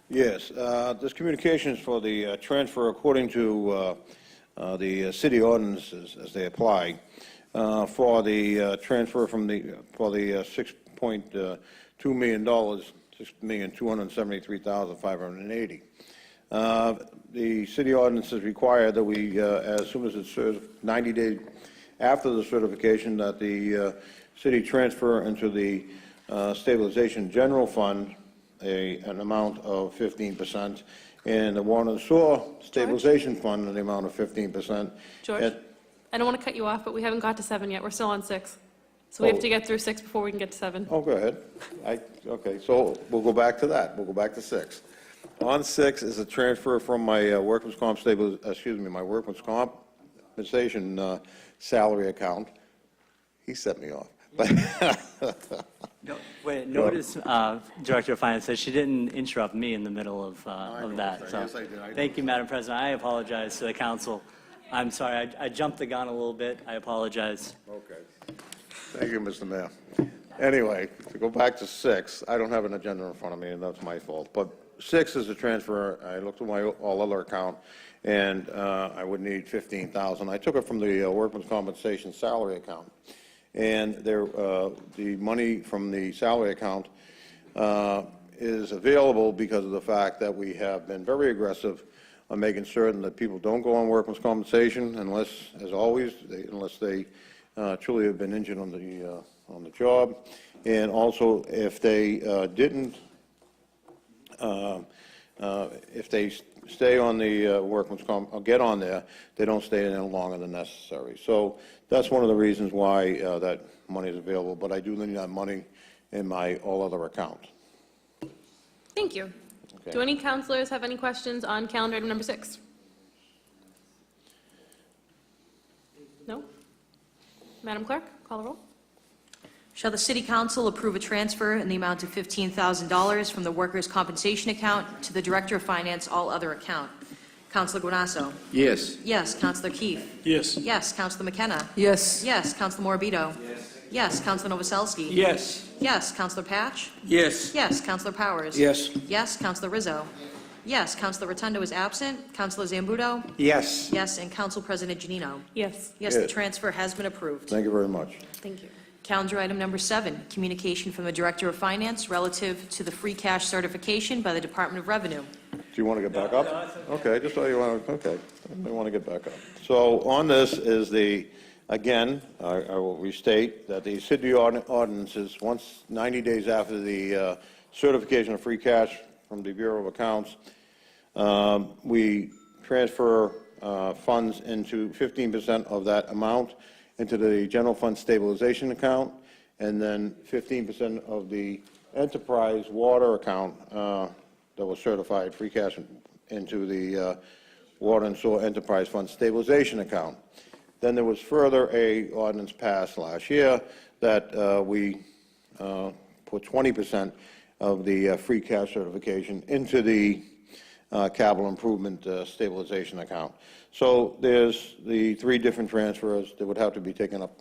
Yes, this communication is for the transfer according to the city ordinances as they apply for the transfer for the $6.2 million, $6,273,580. The city ordinances require that we, as soon as it's 90 days after the certification, that the city transfer into the stabilization general fund an amount of 15%, and the water and sewer stabilization fund an amount of 15%. George, I don't want to cut you off, but we haven't got to 7 yet. We're still on 6. So we have to get through 6 before we can get to 7. Oh, go ahead. Okay, so we'll go back to that. We'll go back to 6. On 6 is a transfer from my workman's compensation salary account. He set me off. No, wait, notice Director of Finance says she didn't interrupt me in the middle of that. So, yes, I did. thank you, Madam President. I apologize to the council. I'm sorry, I jumped the gun a little bit. I apologize. Okay. Thank you, Mr. Mayor. Anyway, to go back to 6, I don't have an agenda in front of me, and that's my fault. But 6 is a transfer. I looked at my all other account, and I would need $15,000. I took it from the workman's compensation salary account. And the money from the salary account is available because of the fact that we have been very aggressive on making certain that people don't go on workman's compensation unless, as always, unless they truly have been injured on the job. And also, if they didn't, if they stay on the workman's comp, or get on there, they don't stay any longer than necessary. So that's one of the reasons why that money is available, but I do need that money in my all other account. Thank you. Okay. Do any councilors have any questions on calendar item number 6? No? Madam Clerk, call the roll. Shall the City Council approve a transfer in the amount of $15,000 from the Workers' Compensation account to the Director of Finance all other account? Councilor Guanasso? Yes. Yes. Councilor Keith? Yes. Yes. Councilor McKenna? Yes. Yes. Councilor Morbido? Yes. Councilor Novoselsky? Yes. Yes. Councilor Patch? Yes. Yes. Councilor Powers? Yes. Yes. Councilor Rizzo? Yes. Councilor Rotundo is absent. Councilor Zambudo? Yes. Yes. And Council President Janino? Yes. Yes, the Yes. transfer has been approved. Thank you very much. Thank you. Calendar item number 7, communication from the Director of Finance relative to the free cash certification by the Department of Revenue. Do you want to get back up? Okay, just so you want to, okay, I want to get back up. So on this is again, I will restate that the city ordinances, once 90 days after the certification of free cash from the Bureau of Accounts, we transfer funds into 15% of that amount into the general fund stabilization account, and then 15% of the enterprise water account that was certified free cash into the water and sewer enterprise fund stabilization account. Then there was further a ordinance passed last year that we put 20% of the free cash certification into the capital improvement stabilization account. So there's the 3 different transfers that would have to be taken up,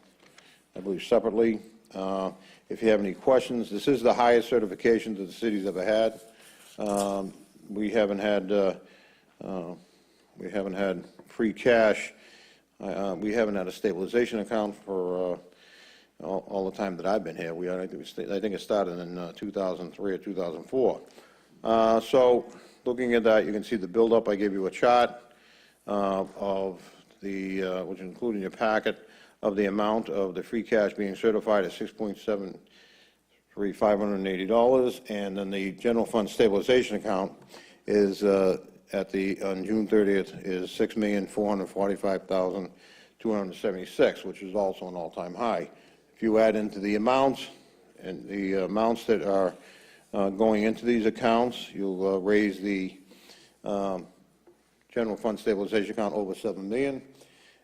I believe, separately. If you have any questions, this is the highest certification that the city's ever had. We haven't had free cash. We haven't had a stabilization account for all the time that I've been here. I think it started in 2003 or 2004. So looking at that, you can see the buildup. I gave you a chart of the, which is included in your packet, of the amount of the free cash being certified at $6.580, and then the general fund stabilization account is on June 30th is $6,445,276, which is also an all-time high. If you add into the amounts and the amounts that are going into these accounts, you'll raise the general fund stabilization account over $7 million.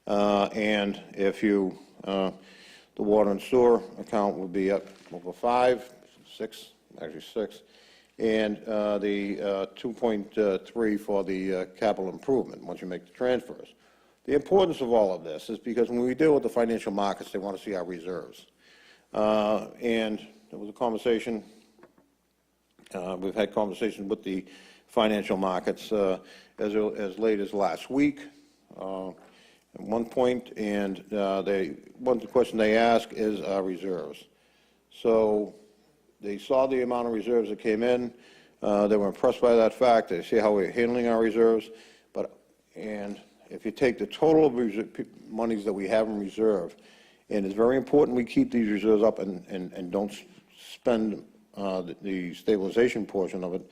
And if you, the water and sewer account will be up over 6, and the 2.3 for the capital improvement, once you make the transfers. The importance of all of this is because when we deal with the financial markets, they want to see our reserves. And there was a conversation, we've had conversations with the financial markets as late as last week at one point, and one question they ask is our reserves. So they saw the amount of reserves that came in. They were impressed by that fact. They see how we're handling our reserves. And if you take the total of monies that we have in reserve, and it's very important we keep these reserves up and don't spend the stabilization portion of it,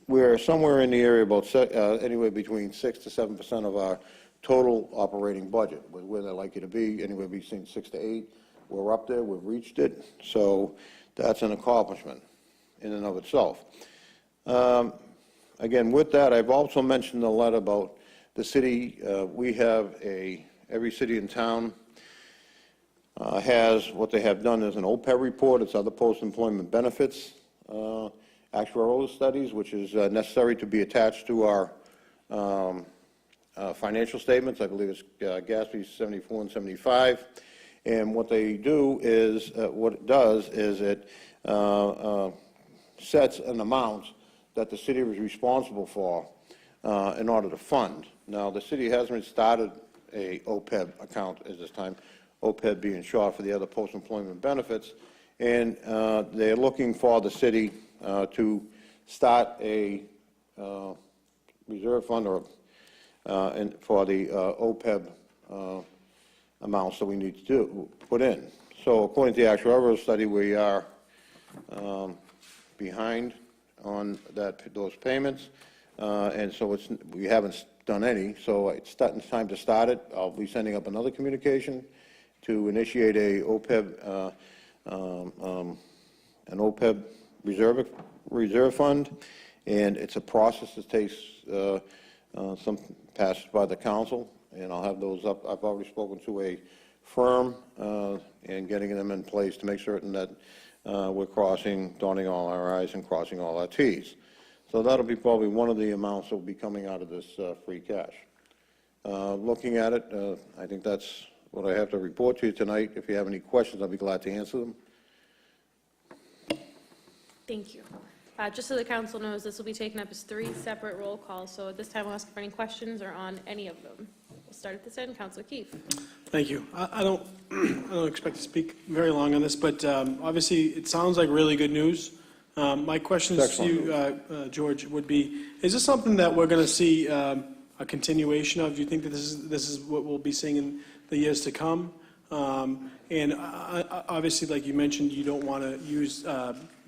we're somewhere in the area about anywhere between 6 to 7% of our total operating budget, where they'd like you to be, anywhere between 6 to 8. We're up there, we've reached it, so that's an accomplishment in and of itself. Again, with that, I've also mentioned a lot about the city. We have every city in town has, what they have done is an OPEB report, it's other post-employment benefits, actuarial studies, which is necessary to be attached to our financial statements. I believe it's GASB 74 and 75. And what they do is, what it does is it sets an amount that the city was responsible for in order to fund. Now, the city hasn't started a OPEB account at this time, OPEB being short for the other post-employment benefits, and they're looking for the city to start a reserve fund or for the OPEB amounts that we need to put in. So according to the actuarial study, we are behind on those payments, and so we haven't done any. So it's time to start it. I'll be sending up another communication to initiate a OPEB, an OPEB reserve fund, and it's a process that takes some passage by the council, and I'll have those up. I've already spoken to a firm and getting them in place to make certain that we're dotting all our I's and crossing all our T's. So that'll be probably one of the amounts that will be coming out of this free cash. Looking at it, I think that's what I have to report to you tonight. If you have any questions, I'll be glad to answer them. Thank you. Just so the council knows, this will be taken up as 3 separate roll calls, so at this time I'll ask for any questions or on any of them. We'll start at this end. Councilor Keefe. Thank you. I don't expect to speak very long on this, but obviously it sounds like really good news. My question to you, George, would be, is this something that we're going to see a continuation of? Do you think that this is what we'll be seeing in the years to come? And obviously, like you mentioned, you don't want to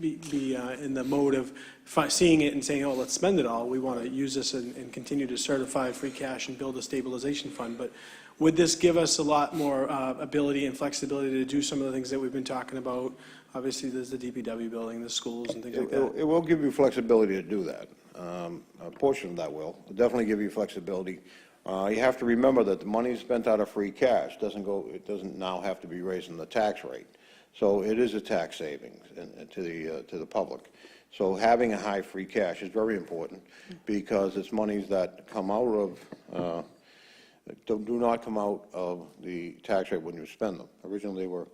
be in the mode of seeing it and saying, oh, let's spend it all. We want to use this and continue to certify free cash and build a stabilization fund. But would this give us a lot more ability and flexibility to do some of the things that we've been talking about? Obviously, there's the DPW building, the schools, and things like that. It will give you flexibility to do that. A portion of that will definitely give you flexibility. You have to remember that the money spent out of free cash doesn't now have to be raised in the tax rate. So it is a tax savings to the public. So having a high free cash is very important because it's monies that come out of, do not come out of the tax rate when you spend them. Originally, they were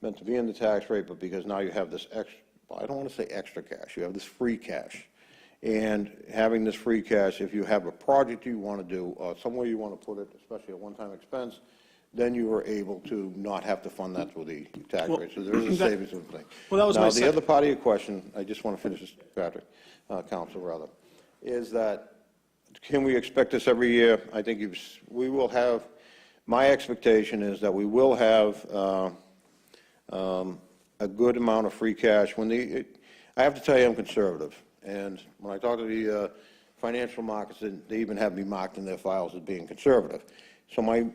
meant to be in the tax rate, but because now you have this extra, I don't want to say extra cash, you have this free cash. And having this free cash, if you have a project you want to do, or somewhere you want to put it, especially a one-time expense, then you are able to not have to fund that through the tax rate. So there is a savings of the thing. Well, that was now, the other part of your question, I just want to finish this, Patrick, Council, rather, is that can we expect this every year? I think we will have my expectation is that we will have a good amount of free cash. I have to tell you, I'm conservative, and when I talk to the financial markets, they even have me marked in their files as being conservative. So when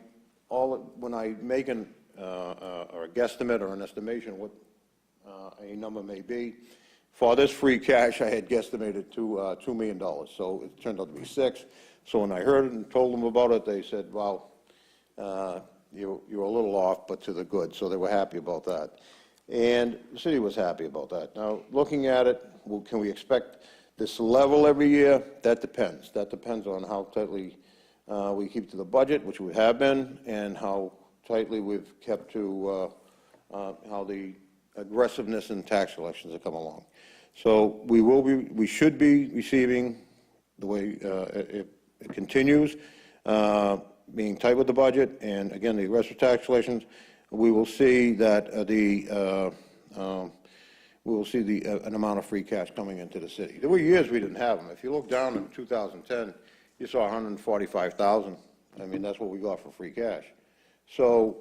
I make or a guesstimate or an estimation what a number may be, for this free cash, I had guesstimated to $2 million, so it turned out to be $6 million. So when I heard it and told them about it, they said, well, you were a little off, but to the good, so they were happy about that. And the city was happy about that. Now, looking at it, can we expect this level every year? That depends. That depends on how tightly we keep to the budget, which we have been, and how tightly we've kept to how the aggressiveness in tax collections have come along. So we should be receiving, the way it continues, being tight with the budget, and again, the aggressive tax collections, we will see that an amount of free cash coming into the city. There were years we didn't have them. If you look down in 2010, you saw 145,000. I mean, that's what we got for free cash. So,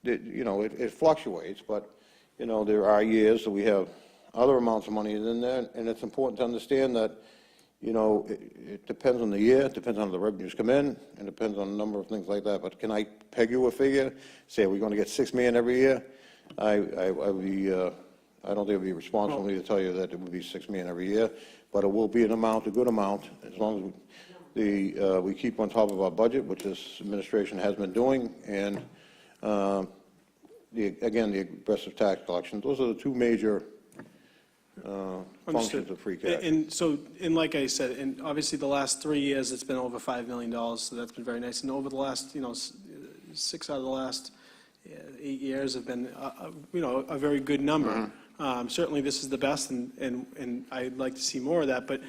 it fluctuates, but, there are years that we have other amounts of money in there, and it's important to understand that, it depends on the year, it depends on how the revenues come in, and it depends on a number of things like that. But can I peg you a figure? Say, are we going to get $6 million every year? I don't think it would be responsible of me to tell you that it would be $6 million every year, but it will be an amount, a good amount, as long as we keep on top of our budget, which this administration has been doing, and again, the aggressive tax collection. Those are the two major functions of free cash. And like I said, and obviously the last 3 years, it's been over $5 million, so that's been very nice. And over the last, 6 out of the last 8 years have been, a very good number. Certainly this is the best, and I'd like to see more of that. But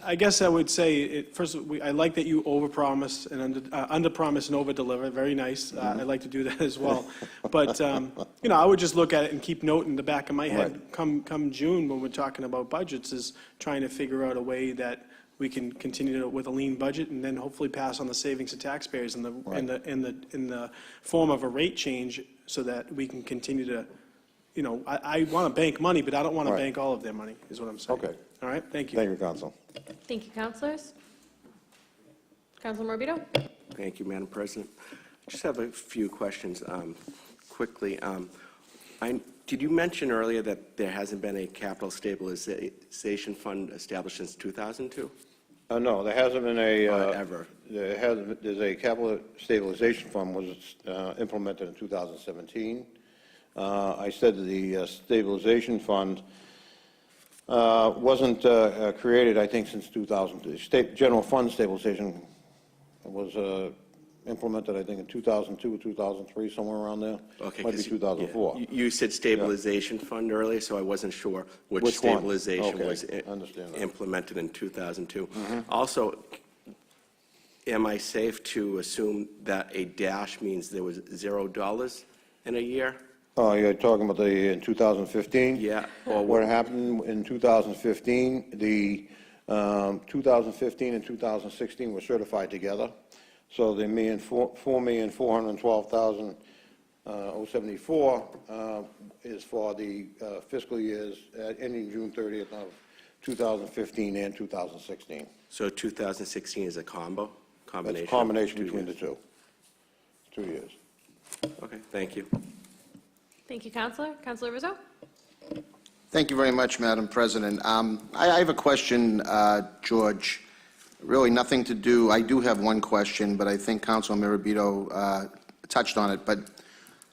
I guess I would say, first, I like that you overpromise and underpromise and overdeliver. Very nice. I like to do that as well. But I would just look at it and keep note in the back of my head. Right. Come June, when we're talking about budgets, is trying to figure out a way that we can continue with a lean budget, and then hopefully pass on the savings to taxpayers in the form of a rate change, so that we can continue to. I want to bank money, but I don't want to bank all of their money, is what I'm saying. Okay. All right, thank you. Thank you, Council. Thank you, councilors. Councilor Morbido? Thank you, Madam President. I just have a few questions quickly. Did you mention earlier that there hasn't been a capital stabilization fund established since 2002? No, there hasn't been ever. There's a capital stabilization fund was implemented in 2017. I said that the stabilization fund wasn't created, I think, since 2000. The general fund stabilization was implemented, I think, in 2002 or 2003, somewhere around there. Okay, might be 2004. You said stabilization fund earlier, so I wasn't sure which stabilization was implemented in 2002. Also, am I safe to assume that a dash means there was $0 in a year? Oh, you're talking about in 2015? Yeah. What happened in 2015, the 2015 and 2016 were certified together. So the $4,412,074 is for the fiscal years ending June 30th of 2015 and 2016. So 2016 is a combination? It's a combination between the two. 2 years. Okay, thank you. Thank you, Councilor. Councilor Rizzo? Thank you very much, Madam President. I have a question, George. Really nothing to do. I do have one question, but I think Councilor Morbido touched on it. But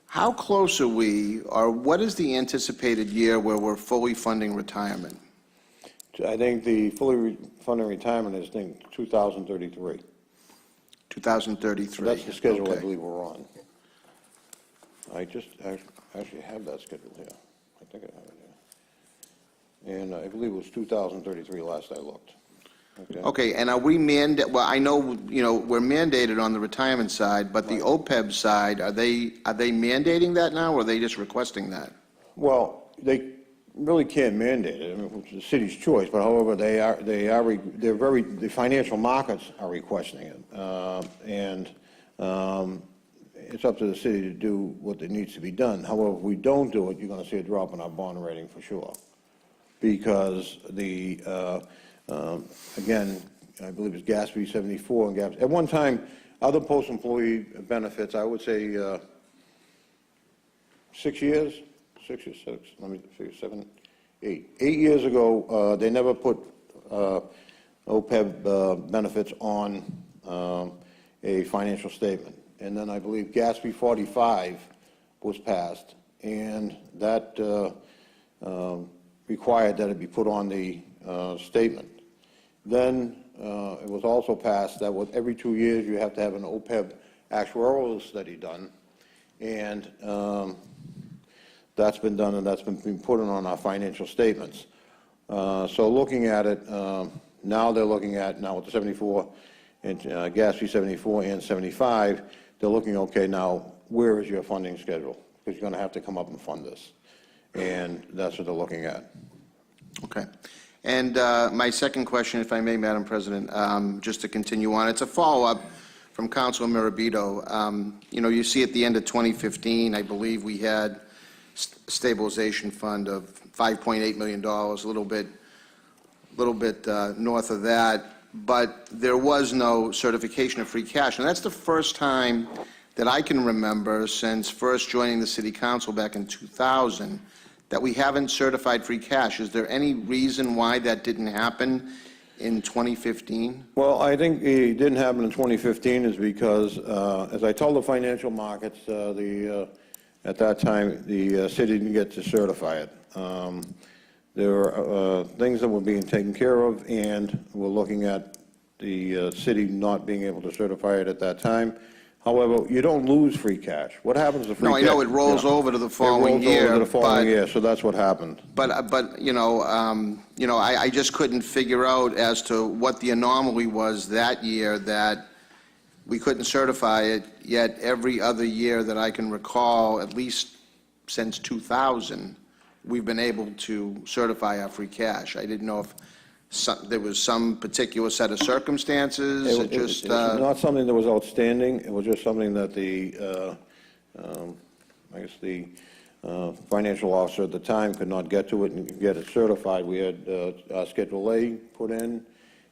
how close are we, or what is the anticipated year where we're fully funding retirement? I think the fully funding retirement is 2033. 2033. That's the schedule I believe we're on. I just actually have that schedule here. I think I have it here. And I believe it was 2033 last I looked. Okay, and are we well, I know, we're mandated on the retirement side, but the OPEB side, are they mandating that now, or are they just requesting that? Well, they really can't mandate it. I mean, it's the city's choice, but however, the financial markets are requesting it. it's up to the city to do what needs to be done. However, if we don't do it, you're going to see a drop in our bond rating for sure. Because again, I believe it's GASB 74 and GASB. At one time, other post-employee benefits, I would say 6 years, 6 or 6, let me figure, 7, 8. 8 years ago, they never put OPEB benefits on a financial statement. And then I believe GASB 45 was passed, and that required that it be put on the statement. Then it was also passed that with every 2 years you have to have an OPEB actuarial study done, and that's been done, and that's been put on our financial statements. So looking at it, now they're looking at, now with the 74, and GASB 74 and 75, they're looking, okay, now where is your funding schedule? Because you're going to have to come up and fund this. And that's what they're looking at. Okay. And my second question, if I may, Madam President, just to continue on, it's a follow-up from Councilor Mirabito. You know, you see at the end of 2015, I believe we had stabilization fund of $5.8 million, a little bit north of that, but there was no certification of free cash. And that's the first time that I can remember since first joining the City Council back in 2000 that we haven't certified free cash. Is there any reason why that didn't happen in 2015? Well, I think it didn't happen in 2015 is because, as I told the financial markets, at that time, the city didn't get to certify it. There were things that were being taken care of, and we're looking at the city not being able to certify it at that time. However, you don't lose free cash. What happens to free cash? No, I know it rolls over to the following year. It rolls over to the following year, so that's what happened. But I just couldn't figure out as to what the anomaly was that year that we couldn't certify it, yet every other year that I can recall, at least since 2000, we've been able to certify our free cash. I didn't know if there was some particular set of circumstances, It was not something that was outstanding. It was just something that the financial officer at the time could not get to it and get it certified. We had Schedule A put in,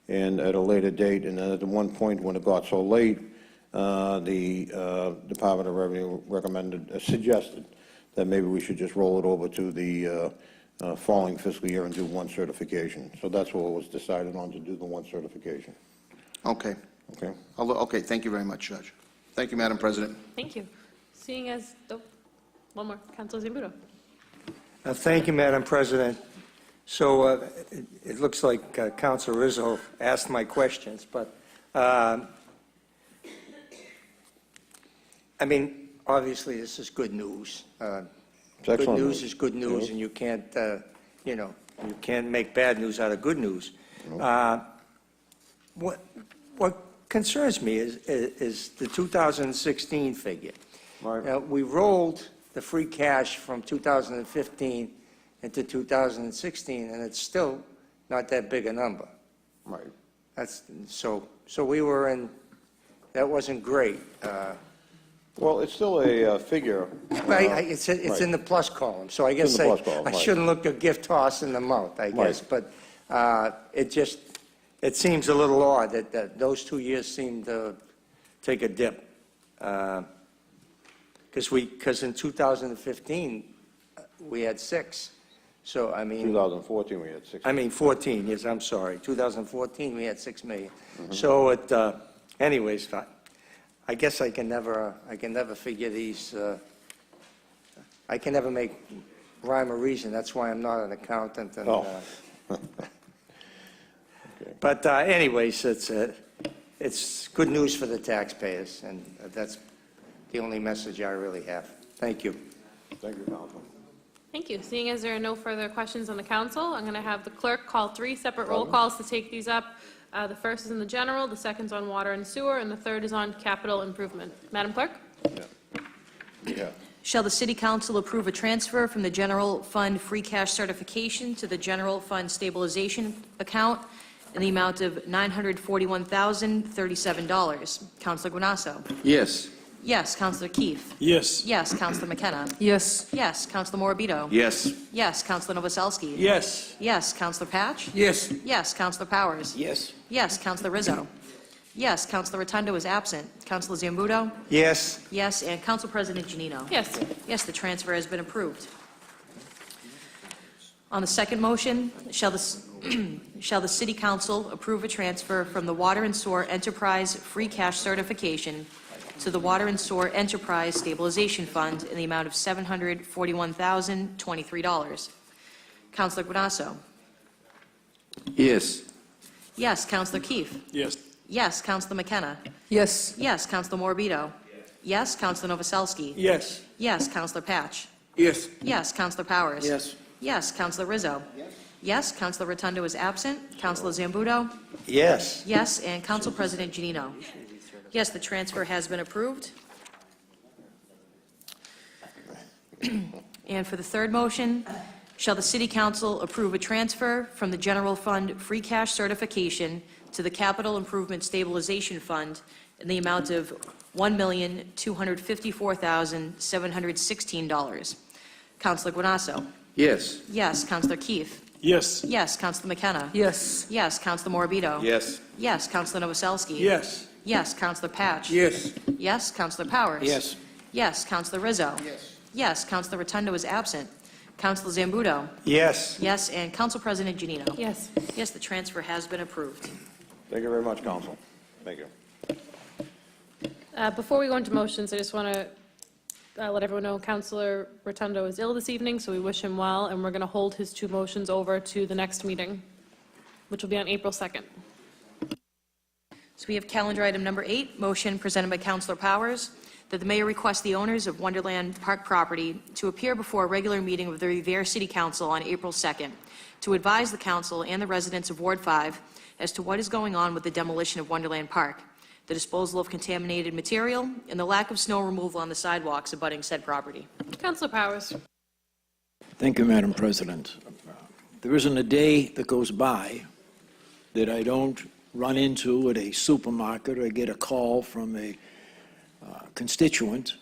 and at a later date, and then at one point when it got so late, the Department of Revenue suggested that maybe we should just roll it over to the following fiscal year and do one certification. So that's what was decided on, to do the one certification. Okay. Okay. Okay, thank you very much, Judge. Thank you, Madam President. Thank you. Seeing as, one more, Councilor Zambudo. Thank you, Madam President. So it looks like Councilor Rizzo asked my questions, but I mean, obviously, this is good news. Good news is good news, and you can't, you can't make bad news out of good news. What concerns me is the 2016 figure. Right. Now, we rolled the free cash from 2015 into 2016, and it's still not that big a number. Right. That's so we were in. That wasn't great. Well, it's still a figure. It's in the plus column, so I guess I shouldn't look a gift horse in the mouth, I guess. But it seems a little odd that those 2 years seem to take a dip. Because in 2015, we had 6. So, I mean... 2014, we had 6. I mean, 14, yes, I'm sorry. 2014, we had 6 million. So, anyways, I guess I can never figure these, I can never make rhyme or reason. That's why I'm not an accountant. And, But anyways, it's good news for the taxpayers, and that's the only message I really have. Thank you. Thank you, Council. Thank you. Seeing as there are no further questions on the council, I'm going to have the clerk call 3 separate roll calls to take these up. The first is in the general, the second's on water and sewer, and the third is on capital improvement. Madam Clerk? Yeah. Shall the City Council approve a transfer from the General Fund Free Cash Certification to the General Fund Stabilization Account in the amount of $941,037? Councilor Guanasso. Yes. Yes. Counselor Keefe? Yes. Yes. Counselor McKenna? Yes. Yes. Counselor Morabito? Yes. Yes. Counselor Novoselsky? Yes. Yes. Counselor Patch? Yes. Yes. Counselor Powers? Yes. Yes. Counselor Rizzo? Yes. Counselor Rotundo is absent. Counselor Zambudo? Yes. Yes. And Council President Janino? Yes. Yes, the transfer has been approved. On the second motion, shall the City Council approve a transfer from the Water and Sewer Enterprise Free Cash Certification to the Water and Sewer Enterprise Stabilization Fund in the amount of $741,023? Counselor Guanasso? Yes. Yes. Counselor Keefe? Yes. Yes. Counselor McKenna? Yes. Yes. Counselor Morabito? Yes. Counselor Novoselsky? Yes. Yes. Counselor Patch? Yes. Yes. Counselor Powers? Yes. Yes. Counselor Rizzo? Yes. Counselor Rotundo is absent. Counselor Zambudo? Yes. Yes. And Council President Janino? Yes, the transfer has been approved. And for the third motion, shall the City Council approve a transfer from the General Fund Free Cash Certification to the Capital Improvement Stabilization Fund in the amount of $1,254,716? Counselor Guanasso? Yes. Yes. Counselor Keefe? Yes. Yes. Counselor McKenna? Yes. Yes. Counselor Morabito? Yes. Yes. Counselor Novoselsky? Yes. Yes. Counselor Patch? Yes. Yes. Counselor Powers? Yes. Yes. Counselor Rizzo? Yes. Yes. Counselor Rotundo is absent. Counselor Zambudo? Yes. Yes. And Council President Janino? Yes. Yes, the transfer has been approved. Thank you very much, Council. Thank you. Before we go into motions, I just want to let everyone know Counselor Rotundo is ill this evening, so we wish him well, and we're going to hold his two motions over to the next meeting, which will be on April 2nd. So we have calendar item number 8, motion presented by Counselor Powers, that the mayor request the owners of Wonderland Park property to appear before a regular meeting of the Revere City Council on April 2nd to advise the council and the residents of Ward 5 as to what is going on with the demolition of Wonderland Park, the disposal of contaminated material, and the lack of snow removal on the sidewalks abutting said property. Counselor Powers. Thank you, Madam President. There isn't a day that goes by that I don't run into at a supermarket or get a call from a constituent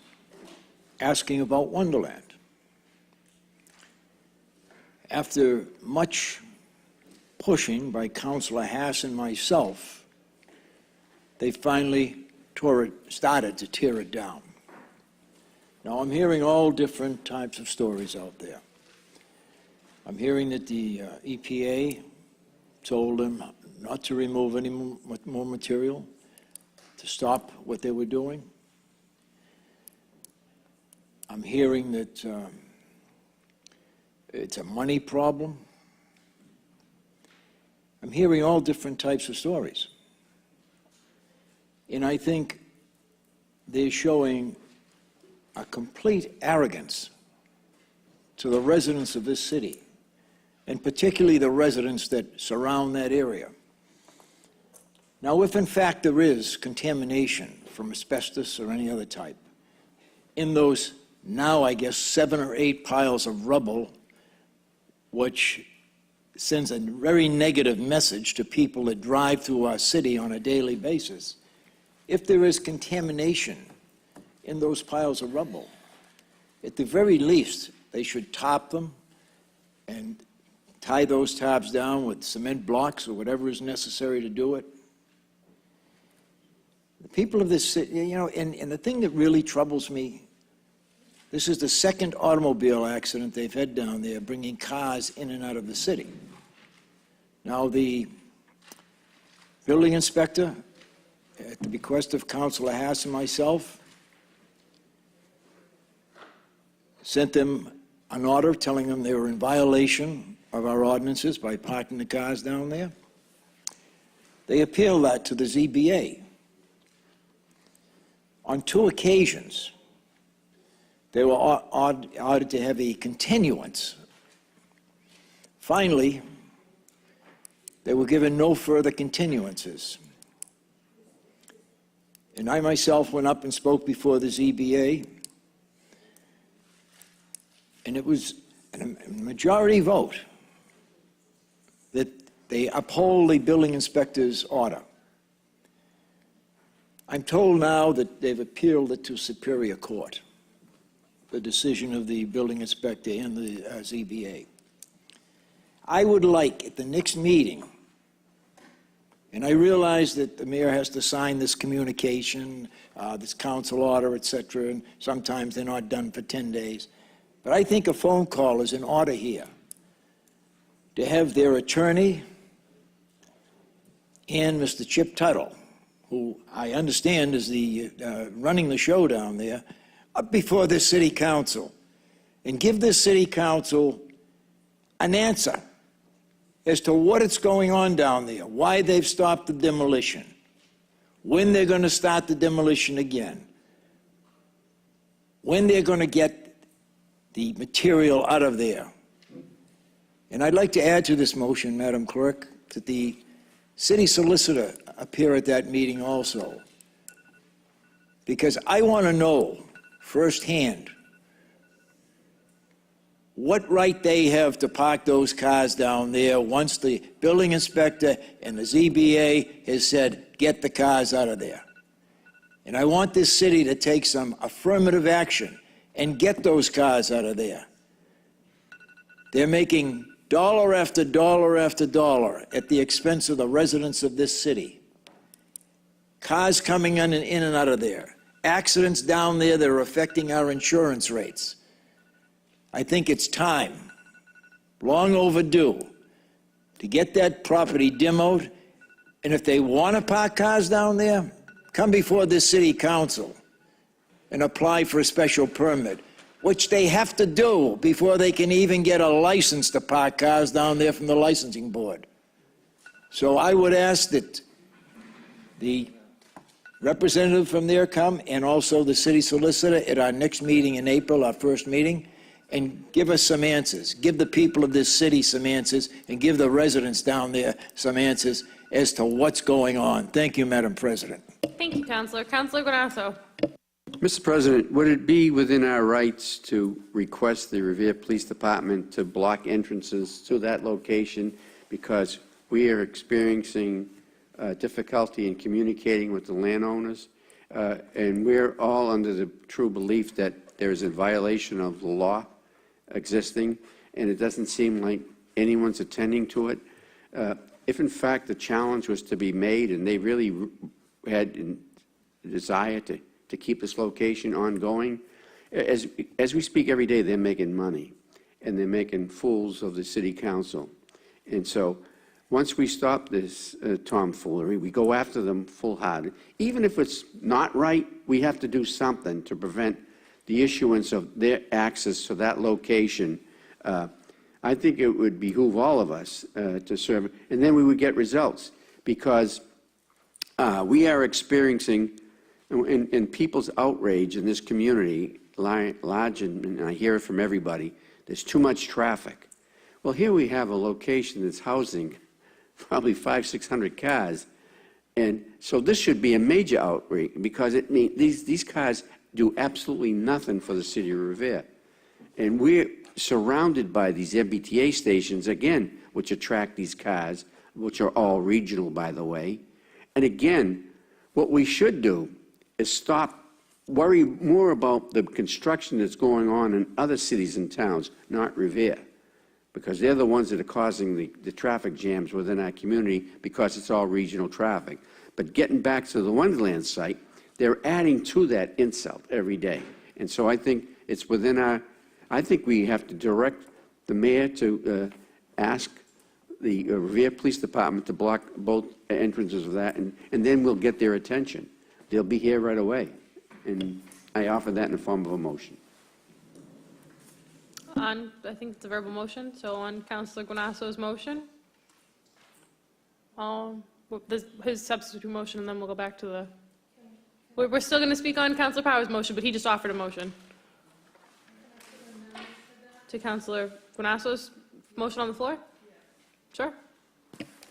asking about Wonderland. After much pushing by Councilor Haas and myself, they finally started to tear it down. Now, I'm hearing all different types of stories out there. I'm hearing that the EPA told them not to remove any more material, to stop what they were doing. I'm hearing that it's a money problem. I'm hearing all different types of stories. And I think they're showing a complete arrogance to the residents of this city, and particularly the residents that surround that area. Now, if in fact there is contamination from asbestos or any other type in those now, I guess, 7 or 8 piles of rubble, which sends a very negative message to people that drive through our city on a daily basis, if there is contamination in those piles of rubble, at the very least, they should top them and tie those tops down with cement blocks or whatever is necessary to do it. The people of this city, you know, and the thing that really troubles me, this is the second automobile accident they've had down there, bringing cars in and out of the city. Now, the building inspector, at the bequest of Councilor Haas and myself, sent them an order telling them they were in violation of our ordinances by parking the cars down there. They appealed that to the ZBA. On 2 occasions, they were ordered to have a continuance. Finally, they were given no further continuances. And I myself went up and spoke before the ZBA, and it was a majority vote that they uphold the building inspector's order. I'm told now that they've appealed it to Superior Court, the decision of the building inspector and the ZBA. I would like at the next meeting, and I realize that the mayor has to sign this communication, this council order, et cetera, and sometimes they're not done for 10 days. But I think a phone call is in order here to have their attorney and Mr. Chip Tuttle, who I understand is the running the show down there, up before this city council and give this city council an answer as to what is going on down there, why they've stopped the demolition, when they're going to start the demolition again, when they're going to get the material out of there. And I'd like to add to this motion, Madam Clerk, that the city solicitor appear at that meeting also, because I want to know firsthand what right they have to park those cars down there once the building inspector and the ZBA has said, get the cars out of there. And I want this city to take some affirmative action and get those cars out of there. They're making dollar after dollar after dollar at the expense of the residents of this city. Cars coming in and out of there. Accidents down there that are affecting our insurance rates. I think it's time, long overdue, to get that property demoed. And if they want to park cars down there, come before this city council and apply for a special permit, which they have to do before they can even get a license to park cars down there from the licensing board. So I would ask that the representative from there come, and also the city solicitor at our next meeting in April, our first meeting, and give us some answers. Give the people of this city some answers, and give the residents down there some answers as to what's going on. Thank you, Madam President. Thank you, Councilor. Councilor Guanasso. Mr. President, would it be within our rights to request the Revere Police Department to block entrances to that location because we are experiencing difficulty in communicating with the landowners, and we're all under the true belief that there is a violation of the law existing, and it doesn't seem like anyone's attending to it. If in fact the challenge was to be made and they really had a desire to keep this location ongoing, as we speak every day, they're making money, and they're making fools of the city council. And so once we stop this tomfoolery, we go after them full-hearted. Even if it's not right, we have to do something to prevent the issuance of their access to that location. I think it would behoove all of us to serve, and then we would get results, because we are experiencing, in people's outrage in this community, large, and I hear it from everybody, there's too much traffic. Well, here we have a location that's housing probably 500-600 cars, and so this should be a major outreach, because it means these cars do absolutely nothing for the city of Revere. And we're surrounded by these MBTA stations, again, which attract these cars, which are all regional, by the way. And again, what we should do is worry more about the construction that's going on in other cities and towns, not Revere, because they're the ones that are causing the traffic jams within our community, because it's all regional traffic. But getting back to the Wonderland site, they're adding to that insult every day. And so I think it's within I think we have to direct the mayor to ask the Revere Police Department to block both entrances of that, and then we'll get their attention. They'll be here right away. And I offer that in the form of a motion. I think it's a verbal motion, so on Councilor Guanasso's motion. His substitute motion, and then we'll go back to the... We're still going to speak on Councilor Power's motion, but he just offered a motion. To Councilor Guanasso's motion on the floor? Sure.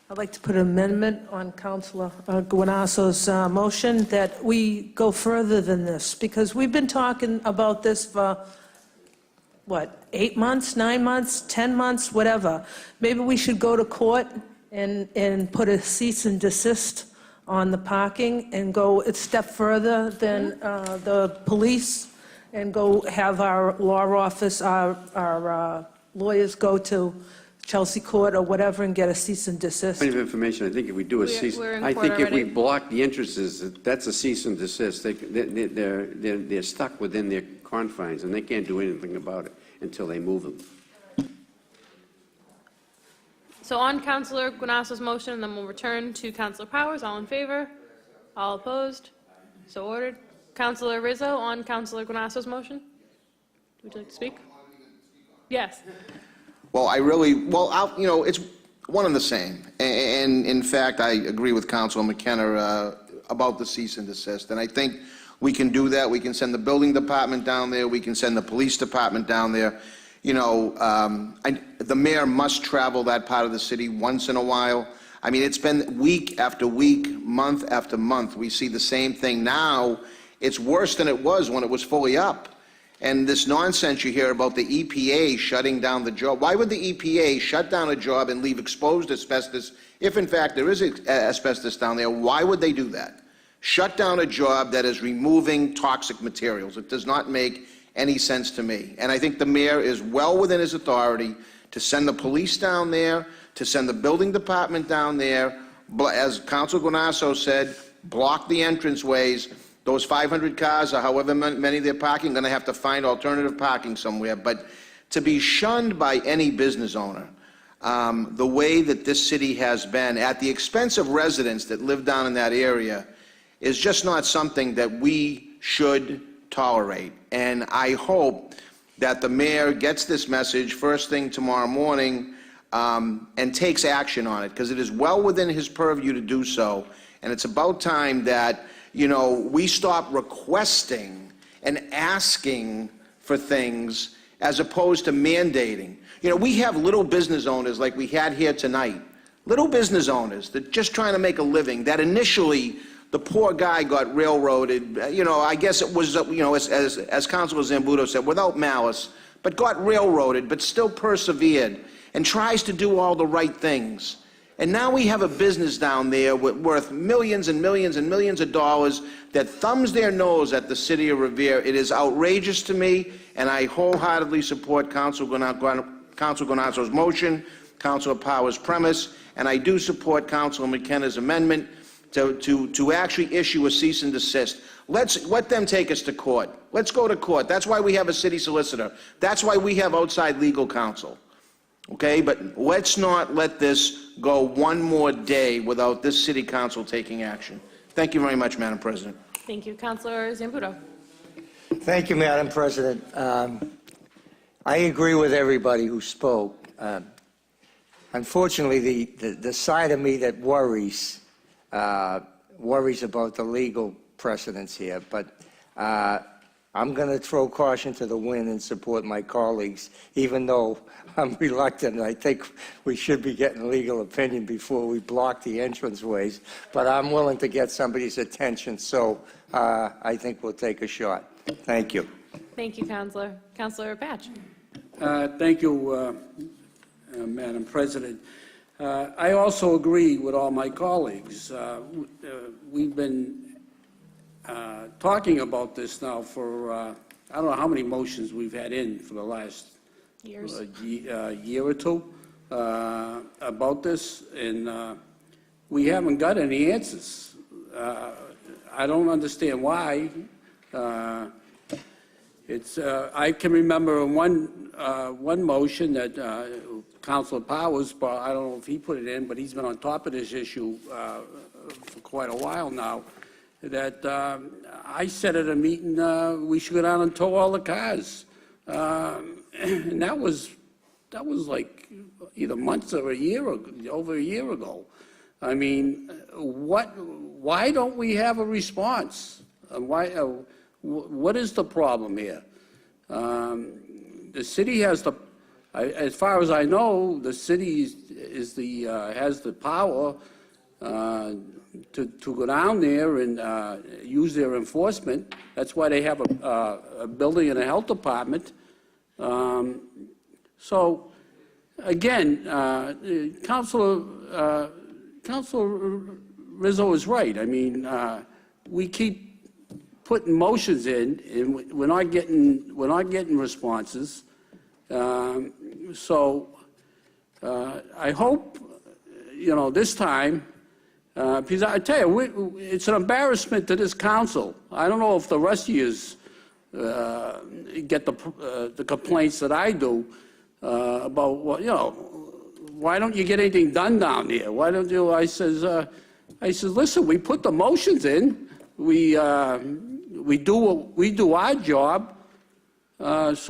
I'd like to put an amendment on Councilor Guanasso's motion that we go further than this, because we've been talking about this for, 8 months, 9 months, 10 months, whatever. Maybe we should go to court and put a cease and desist on the parking and go a step further than the police and go have our law office, our lawyers go to Chelsea Court or whatever and get a cease and desist? Point of information, I think if we do a cease, we're in I court think if we already. block the entrances, that's a cease and desist. They're stuck within their confines, and they can't do anything about it until they move them. So on Councilor Guanasso's motion, and then we'll return to Councilor Powers. All in favor? All opposed? So ordered. Councilor Rizzo on Councilor Guanasso's motion. Would you like to speak? Yes. Well, it's one and the same. And in fact, I agree with Councilor McKenna about the cease and desist. And I think we can do that. We can send the building department down there. We can send the police department down there. The mayor must travel that part of the city once in a while. I mean, it's been week after week, month after month. We see the same thing now. It's worse than it was when it was fully up. And this nonsense you hear about the EPA shutting down the job. Why would the EPA shut down a job and leave exposed asbestos? If in fact there is asbestos down there, why would they do that? Shut down a job that is removing toxic materials. It does not make any sense to me. And I think the mayor is well within his authority to send the police down there, to send the building department down there, as Councilor Guanasso said, block the entranceways. Those 500 cars, or however many they're parking, going to have to find alternative parking somewhere. But to be shunned by any business owner, the way that this city has been, at the expense of residents that live down in that area, is just not something that we should tolerate. And I hope that the mayor gets this message first thing tomorrow morning and takes action on it, because it is well within his purview to do so. And it's about time that we stop requesting and asking for things as opposed to mandating. We have little business owners like we had here tonight, little business owners that just trying to make a living, that initially the poor guy got railroaded. I guess it was, as Councilor Zambuto said, without malice, but got railroaded, but still persevered and tries to do all the right things. And now we have a business down there worth millions and millions and millions of dollars that thumbs their nose at the city of Revere. It is outrageous to me, and I wholeheartedly support Councilor Guanasso's motion, Councilor Powers' premise, and I do support Councilor McKenna's amendment to actually issue a cease and desist. Let them take us to court. Let's go to court. That's why we have a city solicitor. That's why we have outside legal counsel. Okay, but let's not let this go one more day without this city council taking action. Thank you very much, Madam President. Thank you. Councilor Zambuto. Thank you, Madam President. I agree with everybody who spoke. Unfortunately, the side of me that worries about the legal precedents here, but I'm going to throw caution to the wind and support my colleagues, even though I'm reluctant. I think we should be getting a legal opinion before we block the entranceways, but I'm willing to get somebody's attention, so I think we'll take a shot. Thank you. Thank you, Councilor. Councilor Patch. Thank you, Madam President. I also agree with all my colleagues. We've been talking about this now for, I don't know how many motions we've had in for the last Years. Year or two about this, and we haven't got any answers. I don't understand why. I can remember one motion that Councilor Powers brought. I don't know if he put it in, but he's been on top of this issue for quite a while now. That I said at a meeting we should go down and tow all the cars, and that was like either months or over a year ago. I mean, why don't we have a response? What is the problem here? The city has as far as I know, the city has the power to go down there and use their enforcement. That's why they have a building and a health department. So, again, Councilor Rizzo is right. I mean, we keep putting motions in, and we're not getting responses. So I hope, this time, because I tell you, it's an embarrassment to this council. I don't know if the rest of yous get the complaints that I do about, why don't you get anything done down there? Why don't you? I says, listen, we put the motions in. We do our job. It's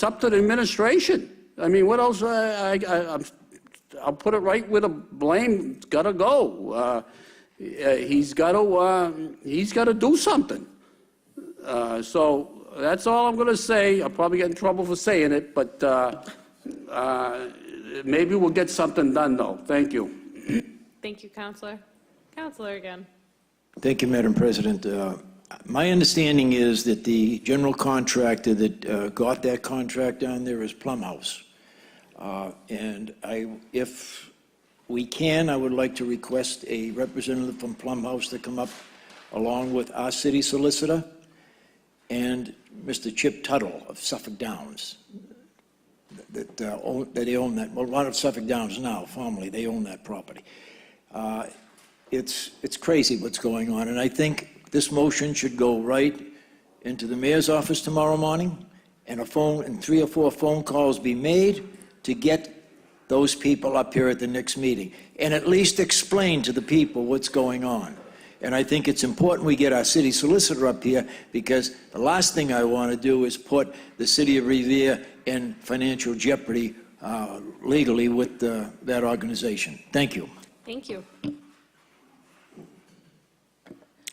up to the administration. I mean, what else? I'll put it right where the blame's got to go. He's got to do something. So that's all I'm going to say. I'll probably get in trouble for saying it, but maybe we'll get something done, though. Thank you. Thank you, Counselor. Counselor again. Thank you, Madam President. My understanding is that the general contractor that got that contract down there is Plumhouse. And if we can, I would like to request a representative from Plumhouse to come up along with our city solicitor and Mr. Chip Tuttle of Suffolk Downs, that they own that, well, not of Suffolk Downs now, formerly, they own that property. It's crazy what's going on, and I think this motion should go right into the mayor's office tomorrow morning, and 3 or 4 phone calls be made to get those people up here at the next meeting, and at least explain to the people what's going on. And I think it's important we get our city solicitor up here, because the last thing I want to do is put the city of Revere in financial jeopardy legally with that organization. Thank you. Thank you.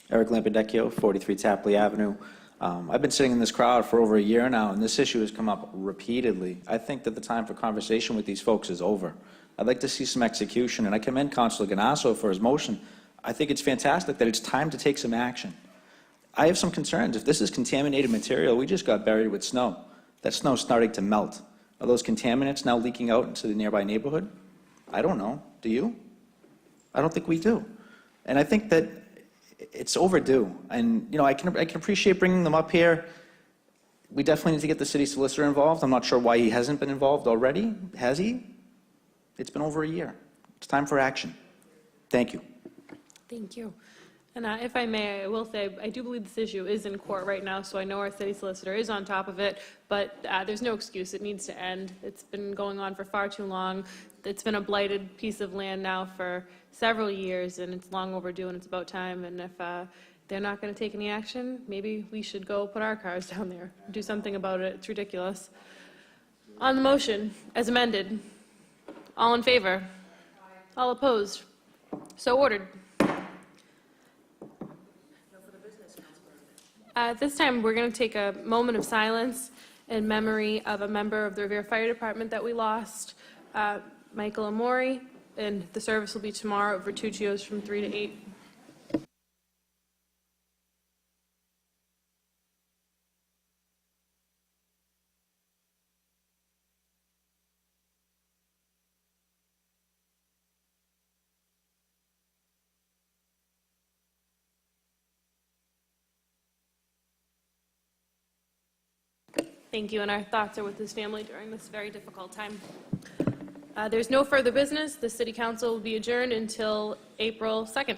Eric Lampedecchio, 43 Tapley Avenue. I've been sitting in this crowd for over a year now, and this issue has come up repeatedly. I think that the time for conversation with these folks is over. I'd like to see some execution, and I commend Councilor Ganasso for his motion. I think it's fantastic that it's time to take some action. I have some concerns. If this is contaminated material, we just got buried with snow. That snow's starting to melt. Are those contaminants now leaking out into the nearby neighborhood? I don't know. Do you? I don't think we do. And I think that it's overdue. And, I can appreciate bringing them up here. We definitely need to get the city solicitor involved. I'm not sure why he hasn't been involved already. Has he? It's been over a year. It's time for action. Thank you. Thank you. And if I may, I will say, I do believe this issue is in court right now, so I know our city solicitor is on top of it, but there's no excuse. It needs to end. It's been going on for far too long. It's been a blighted piece of land now for several years, and it's long overdue, and it's about time. And if they're not going to take any action, maybe we should go put our cars down there, do something about it. It's ridiculous. On the motion, as amended, all in favor? All opposed? So ordered. At this time, we're going to take a moment of silence in memory of a member of the Revere Fire Department that we lost, Michael Amori, and the service will be tomorrow at Vertuccio's from 3 to 8. Thank you, and our thoughts are with his family during this very difficult time. There's no further business. The City Council will be adjourned until April 2nd.